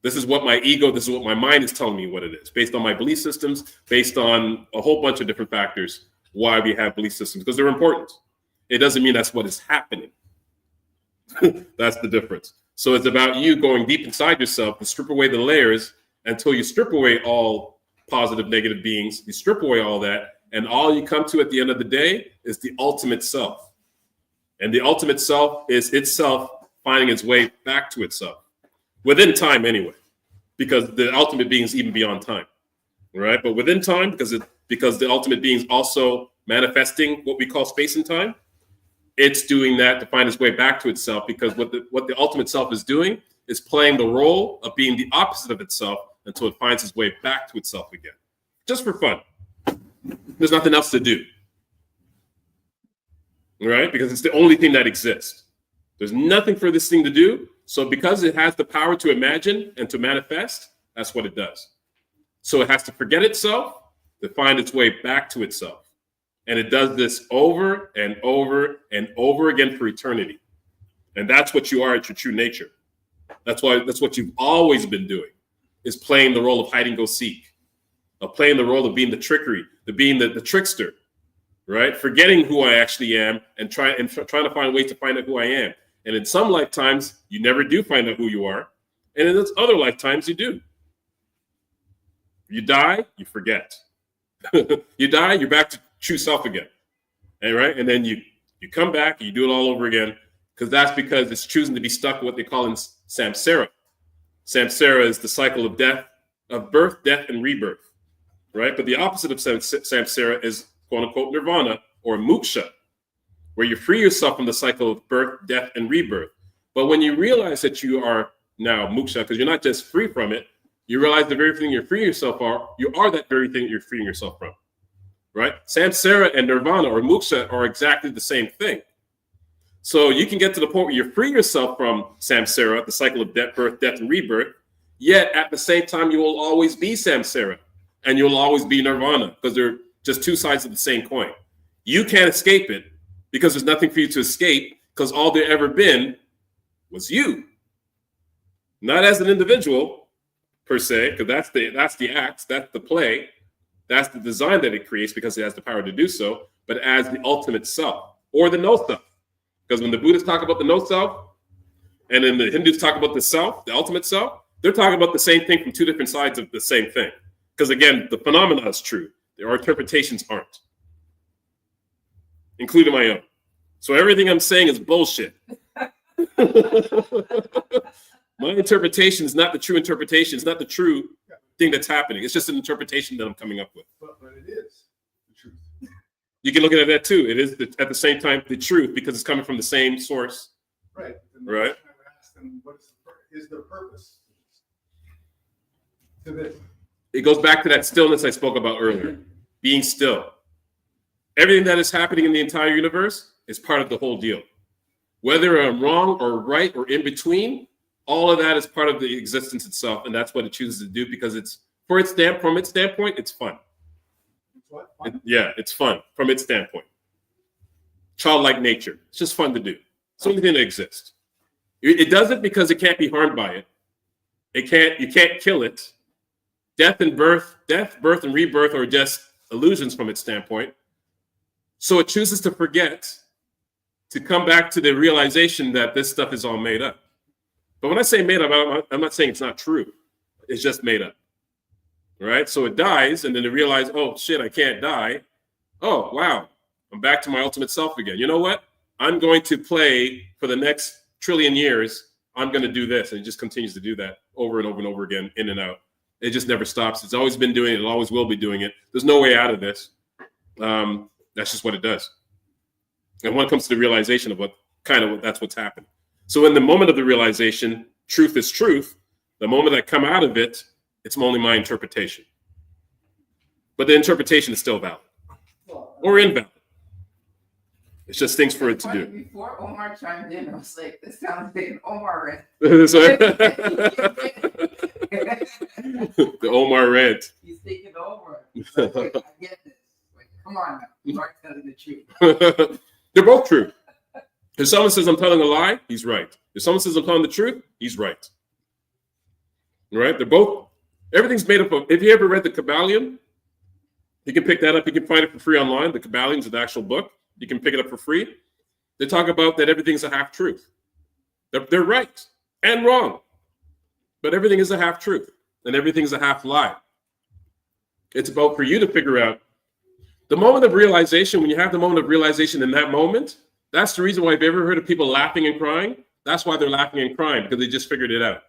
This is what my ego, this is what my mind is telling me what it is, based on my belief systems, based on a whole bunch of different factors why we have belief systems, because they're important. It doesn't mean that's what is happening. That's the difference. So it's about you going deep inside yourself and strip away the layers until you strip away all positive, negative beings. You strip away all that, and all you come to at the end of the day is the ultimate self. And the ultimate self is itself finding its way back to itself. Within time, anyway, because the ultimate being is even beyond time, right? But within time, because the ultimate being is also manifesting what we call space and time, it's doing that to find its way back to itself. Because what the ultimate self is doing is playing the role of being the opposite of itself until it finds its way back to itself again, just for fun. There's nothing else to do, right? Because it's the only thing that exists. There's nothing for this thing to do. So because it has the power to imagine and to manifest, that's what it does. So it has to forget itself to find its way back to itself. And it does this over and over and over again for eternity. And that's what you are at your true nature. That's what you've always been doing, is playing the role of hide and go seek, of playing the role of being the trickery, the being the trickster, right? Forgetting who I actually am and trying to find ways to find out who I am. And in some lifetimes, you never do find out who you are. And in other lifetimes, you do. You die, you forget. You die, you're back to true self again. And right? And then you come back, you do it all over again, because it's choosing to be stuck with what they call in samsara. Samsara is the cycle of death, of birth, death, and rebirth. Right? But the opposite of samsara is quote unquote nirvana or moksha, where you free yourself from the cycle of birth, death, and rebirth. But when you realize that you are now moksha, because you're not just free from it, you realize the very thing you're freeing yourself are, you are that very thing you're freeing yourself from, right? Samsara and nirvana or moksha are exactly the same thing. So you can get to the point where you free yourself from samsara, the cycle of death, birth, death, and rebirth, yet at the same time, you will always be samsara and you'll always be nirvana, because they're just two sides of the same coin. You can't escape it, because there's nothing for you to escape, because all there ever been was you. Not as an individual, per se, because that's the act, that's the play, that's the design that it creates because it has the power to do so, but as the ultimate self, or the no self. Because when the Buddhists talk about the no self, and then the Hindus talk about the self, the ultimate self, they're talking about the same thing from two different sides of the same thing. Because again, the phenomena is true. Our interpretations aren't, including my own. So everything I'm saying is bullshit. My interpretation is not the true interpretation. It's not the true thing that's happening. It's just an interpretation that I'm coming up with. But it is the truth. You can look at it that too. It is at the same time the truth, because it's coming from the same source. Right. And Right. I would ask them, what is their purpose to this? It goes back to that stillness I spoke about earlier. Being still. Everything that is happening in the entire universe is part of the whole deal. Whether I'm wrong or right or in between, all of that is part of the existence itself, and that's what it chooses to do because it's from its standpoint, it's fun. What? It's fun from its standpoint. Childlike nature. It's just fun to do. It's the only thing that exists. It does it because it can't be harmed by it. You can't kill it. Death, birth, and rebirth are just illusions from its standpoint. So it chooses to forget, to come back to the realization that this stuff is all made up. But when I say made up, I'm not saying it's not true. It's just made up. Right? So it dies, and then it realizes, oh shit, I can't die. Oh, wow. I'm back to my ultimate self again. You know what? I'm going to play for the next trillion years. I'm going to do this. And it just continues to do that over and over and over again, in and out. It just never stops. It's always been doing it. It always will be doing it. There's no way out of this. That's just what it does. And when it comes to the realization of that's what's happening. So in the moment of the realization, truth is truth. The moment I come out of it, it's only my interpretation. But the interpretation is still valid or invalid. It's just things for it to do. Before Omar chimed in, I was like, this sounds like an Omar rant. The Omar rant. He's taking over. Like, I get this. Like, come on now. Start telling the truth. They're both true. If someone says I'm telling a lie, he's right. If someone says I'm telling the truth, he's right. Right? They're both. Everything's made up of. If you ever read the Kabbalion, you can pick that up. You can find it for free online. The Kabbalion is the actual book. You can pick it up for free. They talk about that everything's a half truth. They're right and wrong, but everything is a half truth and everything's a half lie. It's about for you to figure out the moment of realization. When you have the moment of realization in that moment, that's the reason why if you ever heard of people laughing and crying, that's why they're laughing and crying, because they just figured it out.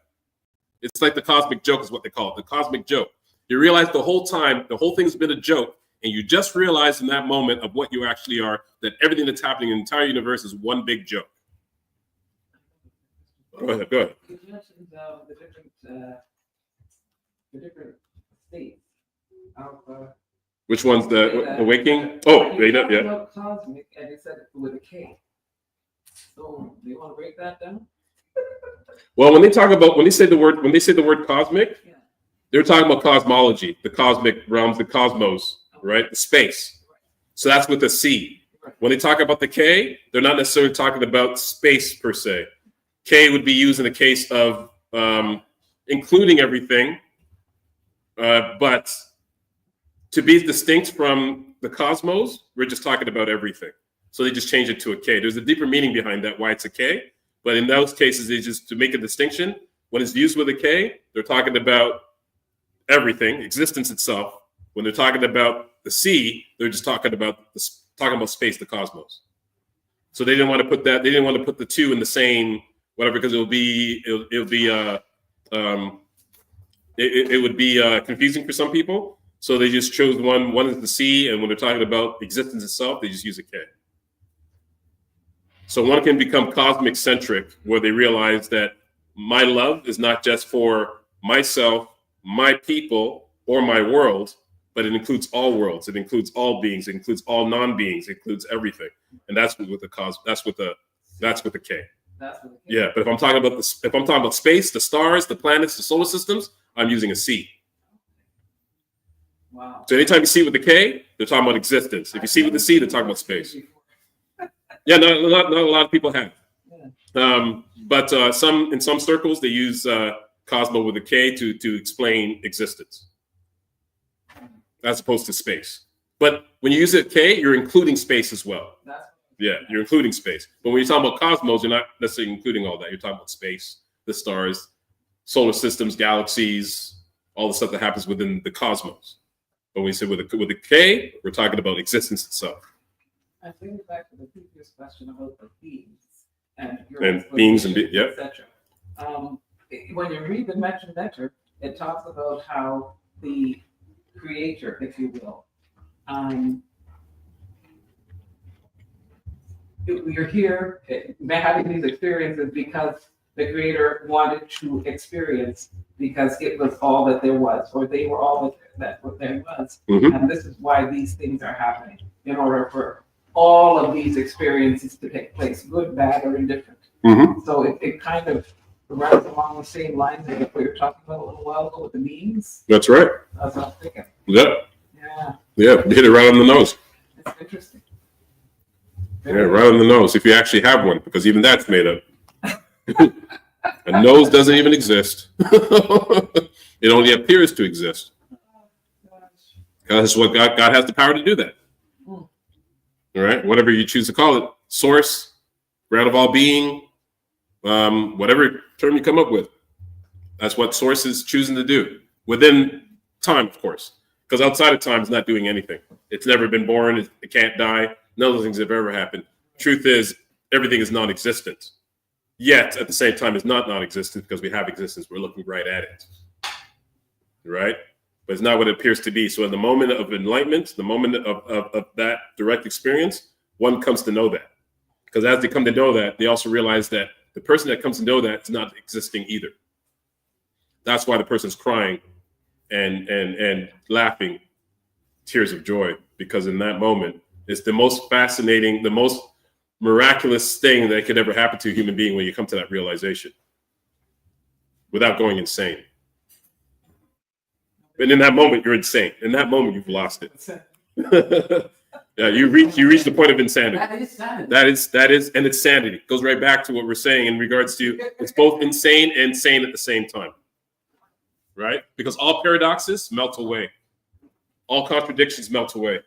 It's like the cosmic joke is what they call it, the cosmic joke. You realize the whole time, the whole thing's been a joke, and you just realize in that moment of what you actually are, that everything that's happening in the entire universe is one big joke. Go ahead. You mentioned the different states of. Which one's the waking? Oh, Veda, yeah. About cosmic, and they said it with a K. So, do you want to break that down? Well, when they say the word cosmic, Yeah. they're talking about cosmology, the cosmic realms, the cosmos, right? The space. So that's with a C. When they talk about the K, they're not necessarily talking about space per se. K would be used in the case of including everything, but to be distinct from the cosmos, we're just talking about everything. So they just change it to a K. There's a deeper meaning behind that, why it's a K. But in those cases, they just, to make a distinction, when it's used with a K, they're talking about everything, existence itself. When they're talking about the C, they're just talking about space, the cosmos. So they didn't want to put that. They didn't want to put the two in the same whatever, because it would be confusing for some people. So they just chose one. One is the C, and when they're talking about existence itself, they just use a K. So one can become cosmic centric, where they realize that my love is not just for myself, my people, or my world, but it includes all worlds. It includes all beings. It includes all non-beings. It includes everything, and that's with the K. That's with a K. Yeah, but if I'm talking about space, the stars, the planets, the solar systems, I'm using a C. Wow. So anytime you see it with the K, they're talking about existence. If you see it with the C, they're talking about space. Yeah, not a lot of people have. But in some circles, they use Cosmo with a K to explain existence, as opposed to space. But when you use a K, you're including space as well. Yeah, you're including space. But when you're talking about cosmos, you're not necessarily including all that. You're talking about space, the stars, solar systems, galaxies, all the stuff that happens within the cosmos. But when we say with a K, we're talking about existence itself. I bring it back to the previous question about the beings and beings and yeah. etc. When you read the Mention Lecture, it talks about how the creator, if you will, you're here having these experiences because the creator wanted to experience, because it was all that there was, or they were all that there was. Mm-hmm. And this is why these things are happening, in order for all of these experiences to take place, good, bad, or indifferent. Mm-hmm. So it kind of runs along the same lines as what we were talking about a little while ago with the memes. That's right. That's what I'm thinking. Yep. Yeah, Yeah. You hit it right on the nose. it's interesting. Yeah, right on the nose. If you actually have one, because even that's made up. A nose doesn't even exist. It only appears to exist. That's what God has the power to do that. All right, whatever you choose to call it, source, ground of all being, whatever term you come up with. That's what source is choosing to do within time, of course, because outside of time is not doing anything. It's never been born. It can't die. None of those things have ever happened. Truth is, everything is non-existent. Yet, at the same time, it's not non-existent because we have existence. We're looking right at it. Right? But it's not what it appears to be. So in the moment of enlightenment, the moment of that direct experience, one comes to know that. Because as they come to know that, they also realize that the person that comes to know that is not existing either. That's why the person's crying and laughing tears of joy, because in that moment, it's the most fascinating, the most miraculous thing that could ever happen to a human being when you come to that realization without going insane. And in that moment, you're insane. In that moment, you've lost it. Yeah, you reach the point of insanity. That is sanity. That is, and it's sanity. It goes right back to what we're saying in regards to it's both insane and sane at the same time. Right? Because all paradoxes melt away. All contradictions melt away.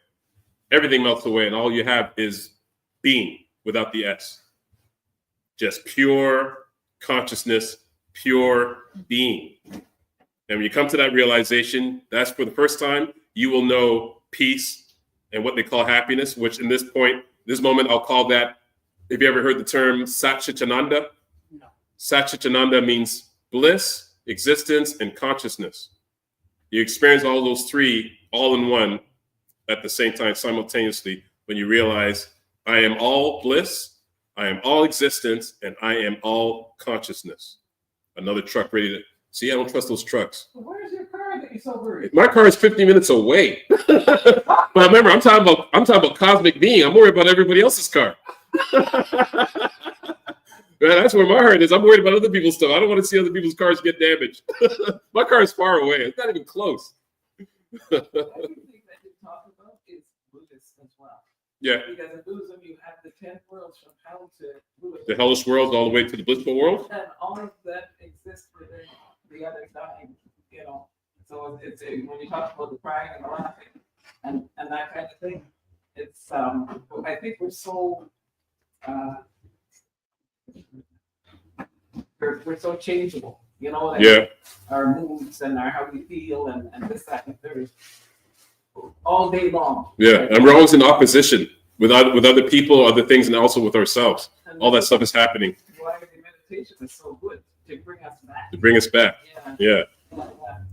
Everything melts away, and all you have is being without the S. Just pure consciousness, pure being. And when you come to that realization, that's for the first time, you will know peace and what they call happiness, which in this moment, I'll call that, have you ever heard the term Satchitananda? No. Satchitananda means bliss, existence, and consciousness. You experience all those three all in one at the same time, simultaneously, when you realize I am all bliss, I am all existence, and I am all consciousness. Another truck ready to see. I don't trust those trucks. Where's your car that you're so worried? My car is 50 minutes away. But remember, I'm talking about cosmic being. I'm worried about everybody else's car. Man, that's where my heart is. I'm worried about other people's stuff. I don't want to see other people's cars get damaged. My car is far away. It's not even close. Everything that you talk about is Buddhist as well. Yeah. Because in Buddhism, you have the 10 worlds from hell to Buddhism. The hellish world all the way to the blissful world. And all of that exists within the other nine, you know. So it's when you talk about the crying and the laughing and that kind of thing, it's I think we're so we're so changeable, you know. Like Yeah. our moods and our how we feel and this, that, and the third all day long. Yeah. And we're always in opposition with other people, other things, and also with ourselves. And All that stuff is happening why the meditation is so good to bring us back. to bring us back. Yeah. Yeah.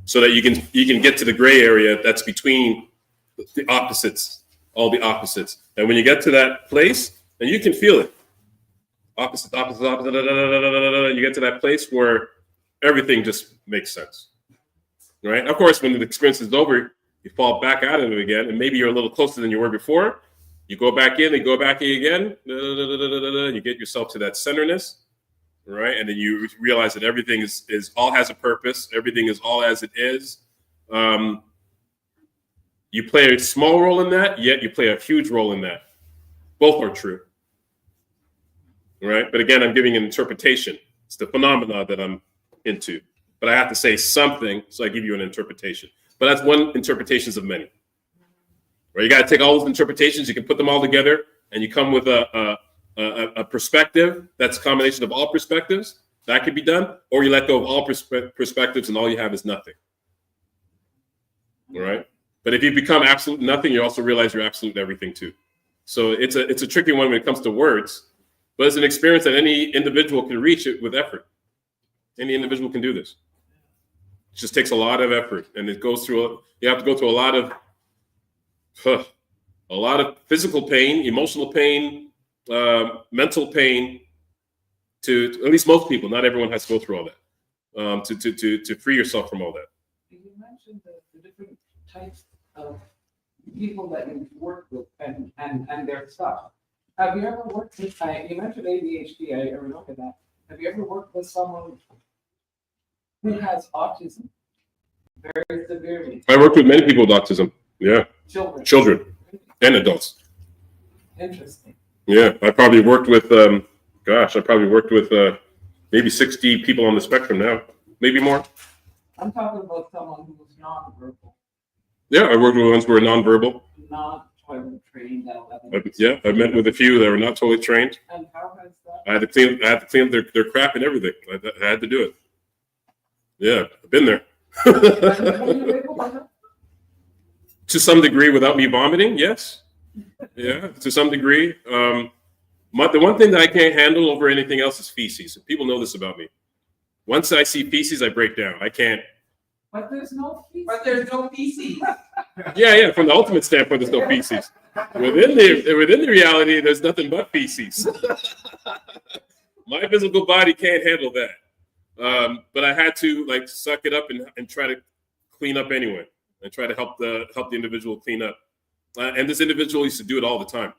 So that you can get to the gray area that's between the opposites, all the opposites. And when you get to that place, and you can feel it, opposite, da, da, da, da, da, you get to that place where everything just makes sense, right? Of course, when the experience is over, you fall back out of it again, and maybe you're a little closer than you were before. You go back in, you go back in again, you get yourself to that centerness. Right, and then you realize that everything is all has a purpose. Everything is all as it is. You play a small role in that, yet you play a huge role in that. Both are true. Right, but again, I'm giving an interpretation. It's the phenomena that I'm into, but I have to say something, so I give you an interpretation. But that's one interpretation of many. Right, you got to take all those interpretations. You can put them all together, and you come with a perspective that's a combination of all perspectives. That could be done, or you let go of all perspectives and all you have is nothing. All right, but if you become absolute nothing, you also realize you're absolute everything too. So it's a tricky one when it comes to words, but it's an experience that any individual can reach it with effort. Any individual can do this. It just takes a lot of effort, and it goes through. You have to go through a lot of physical pain, emotional pain, mental pain, to at least most people. Not everyone has to go through all that to free yourself from all that. You mentioned the different types of people that you've worked with and their stuff. Have you ever worked with, you mentioned ADHD, I remember that. Have you ever worked with someone who has autism very severely? I worked with many people with autism. Yeah, Children. children and adults. Interesting. Yeah, I probably worked with, maybe 60 people on the spectrum now, maybe more. I'm talking about someone who was non-verbal, Yeah, I worked with ones who were nonverbal. not toilet trained at 11. I met with a few that were not totally trained. And how has that? I had to clean their crap and everything. I had to do it. Yeah, I've been there. Are you able to- To some degree, without me vomiting, yes. Yeah, to some degree. The one thing that I can't handle over anything else is feces. People know this about me. Once I see feces, I break down. I can't. But there's no feces. But there's no feces. Yeah. From the ultimate standpoint, there's no feces. Within the reality, there's nothing but feces. My physical body can't handle that. But I had to like suck it up and try to clean up anyway, and try to help the individual clean up. And this individual used to do it all the time.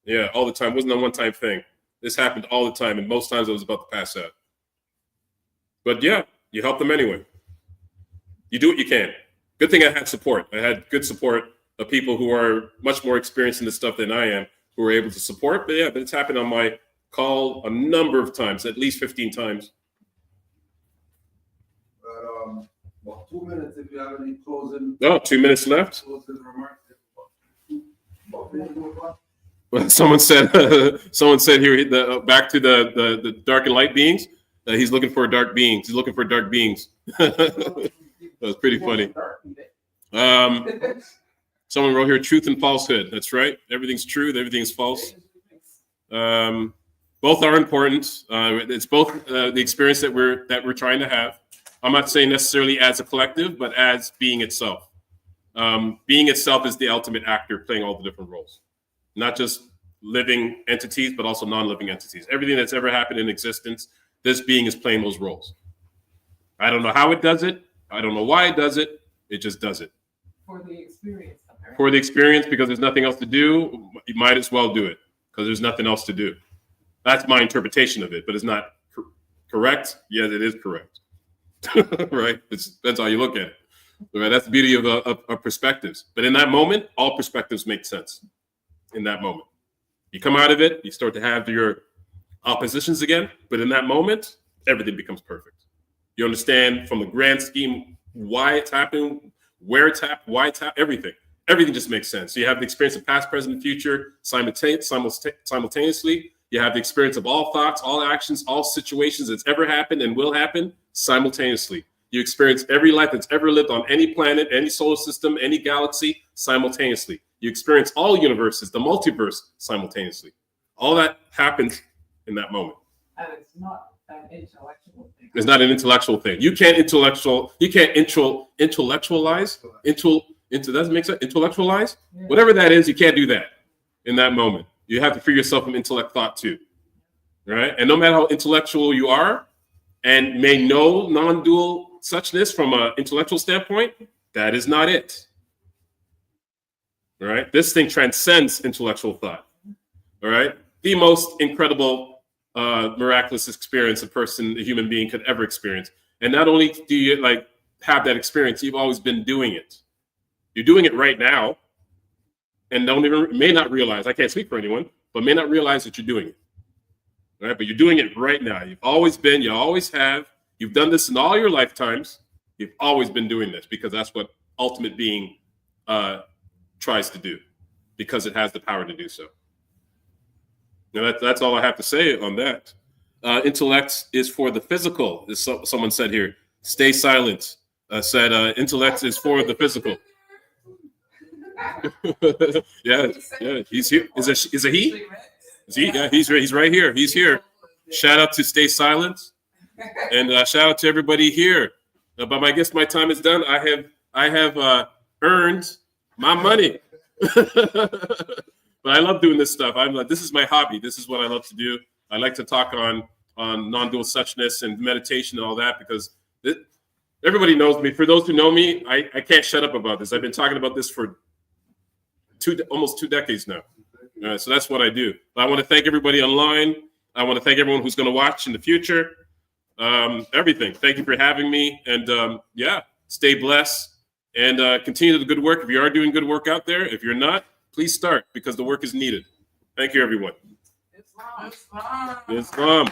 Yeah, all the time. It wasn't a one-time thing. This happened all the time, and most times I was about to pass out. But yeah, you help them anyway. You do what you can. Good thing I had support. I had good support of people who are much more experienced in this stuff than I am, who were able to support. But yeah, but it's happened on my call a number of times, at least 15 times. Well, 2 minutes if you have any closing. Oh, 2 minutes left. Closing remarks. Well, someone said here, back to the dark and light beings, he's looking for dark beings. He's looking for dark beings. That was pretty funny. Someone wrote here, truth and falsehood. That's right. Everything's true. Everything's false. Both are important. It's both the experience that we're trying to have. I'm not saying necessarily as a collective, but as being itself. Being itself is the ultimate actor playing all the different roles, not just living entities, but also non-living entities. Everything that's ever happened in existence, this being is playing those roles. I don't know how it does it. I don't know why it does it. It just does it. For the experience. Apparently. For the experience, because there's nothing else to do, you might as well do it because there's nothing else to do. That's my interpretation of it, but it's not correct. Yes, it is correct. Right? That's how you look at it. Right? That's the beauty of perspectives. But in that moment, all perspectives make sense. In that moment, you come out of it, you start to have your oppositions again. But in that moment, everything becomes perfect. You understand from the grand scheme why it's happening, where it's happening, why it's happening, everything. Everything just makes sense. So you have the experience of past, present, and future simultaneously. You have the experience of all thoughts, all actions, all situations that's ever happened and will happen simultaneously. You experience every life that's ever lived on any planet, any solar system, any galaxy simultaneously. You experience all universes, the multiverse simultaneously. All that happens in that moment. And it's not an intellectual thing. It's not an intellectual thing. You can't intellectualize. Doesn't make sense. Intellectualize? Yeah. Whatever that is, you can't do that in that moment. You have to free yourself from intellect thought too. Right? And no matter how intellectual you are and may know non-dual suchness from an intellectual standpoint, that is not it. All right? This thing transcends intellectual thought. All right? The most incredible, miraculous experience a human being could ever experience. And not only do you have that experience, you've always been doing it. You're doing it right now and may not realize, I can't speak for anyone, but may not realize that you're doing it. All right? But you're doing it right now. You've always been, you always have. You've done this in all your lifetimes. You've always been doing this because that's what ultimate being tries to do, because it has the power to do so. Now that's all I have to say on that. Intellect is for the physical, as someone said here. Stay silent. Said intellect is for the physical. yeah. He's here. Is it he? Is he? Yeah, he's right here. He's here. Shout out to Stay Silent. And shout out to everybody here. But I guess my time is done. I have earned my money. But I love doing this stuff. This is my hobby. This is what I love to do. I like to talk on non-dual suchness and meditation and all that because everybody knows me. For those who know me, I can't shut up about this. I've been talking about this for almost 2 decades now. So that's what I do. I want to thank everybody online. I want to thank everyone who's going to watch in the future. Everything. Thank you for having me. And stay blessed and continue the good work. If you are doing good work out there, if you're not, please start because the work is needed. Thank you, everyone. Islam. Islam.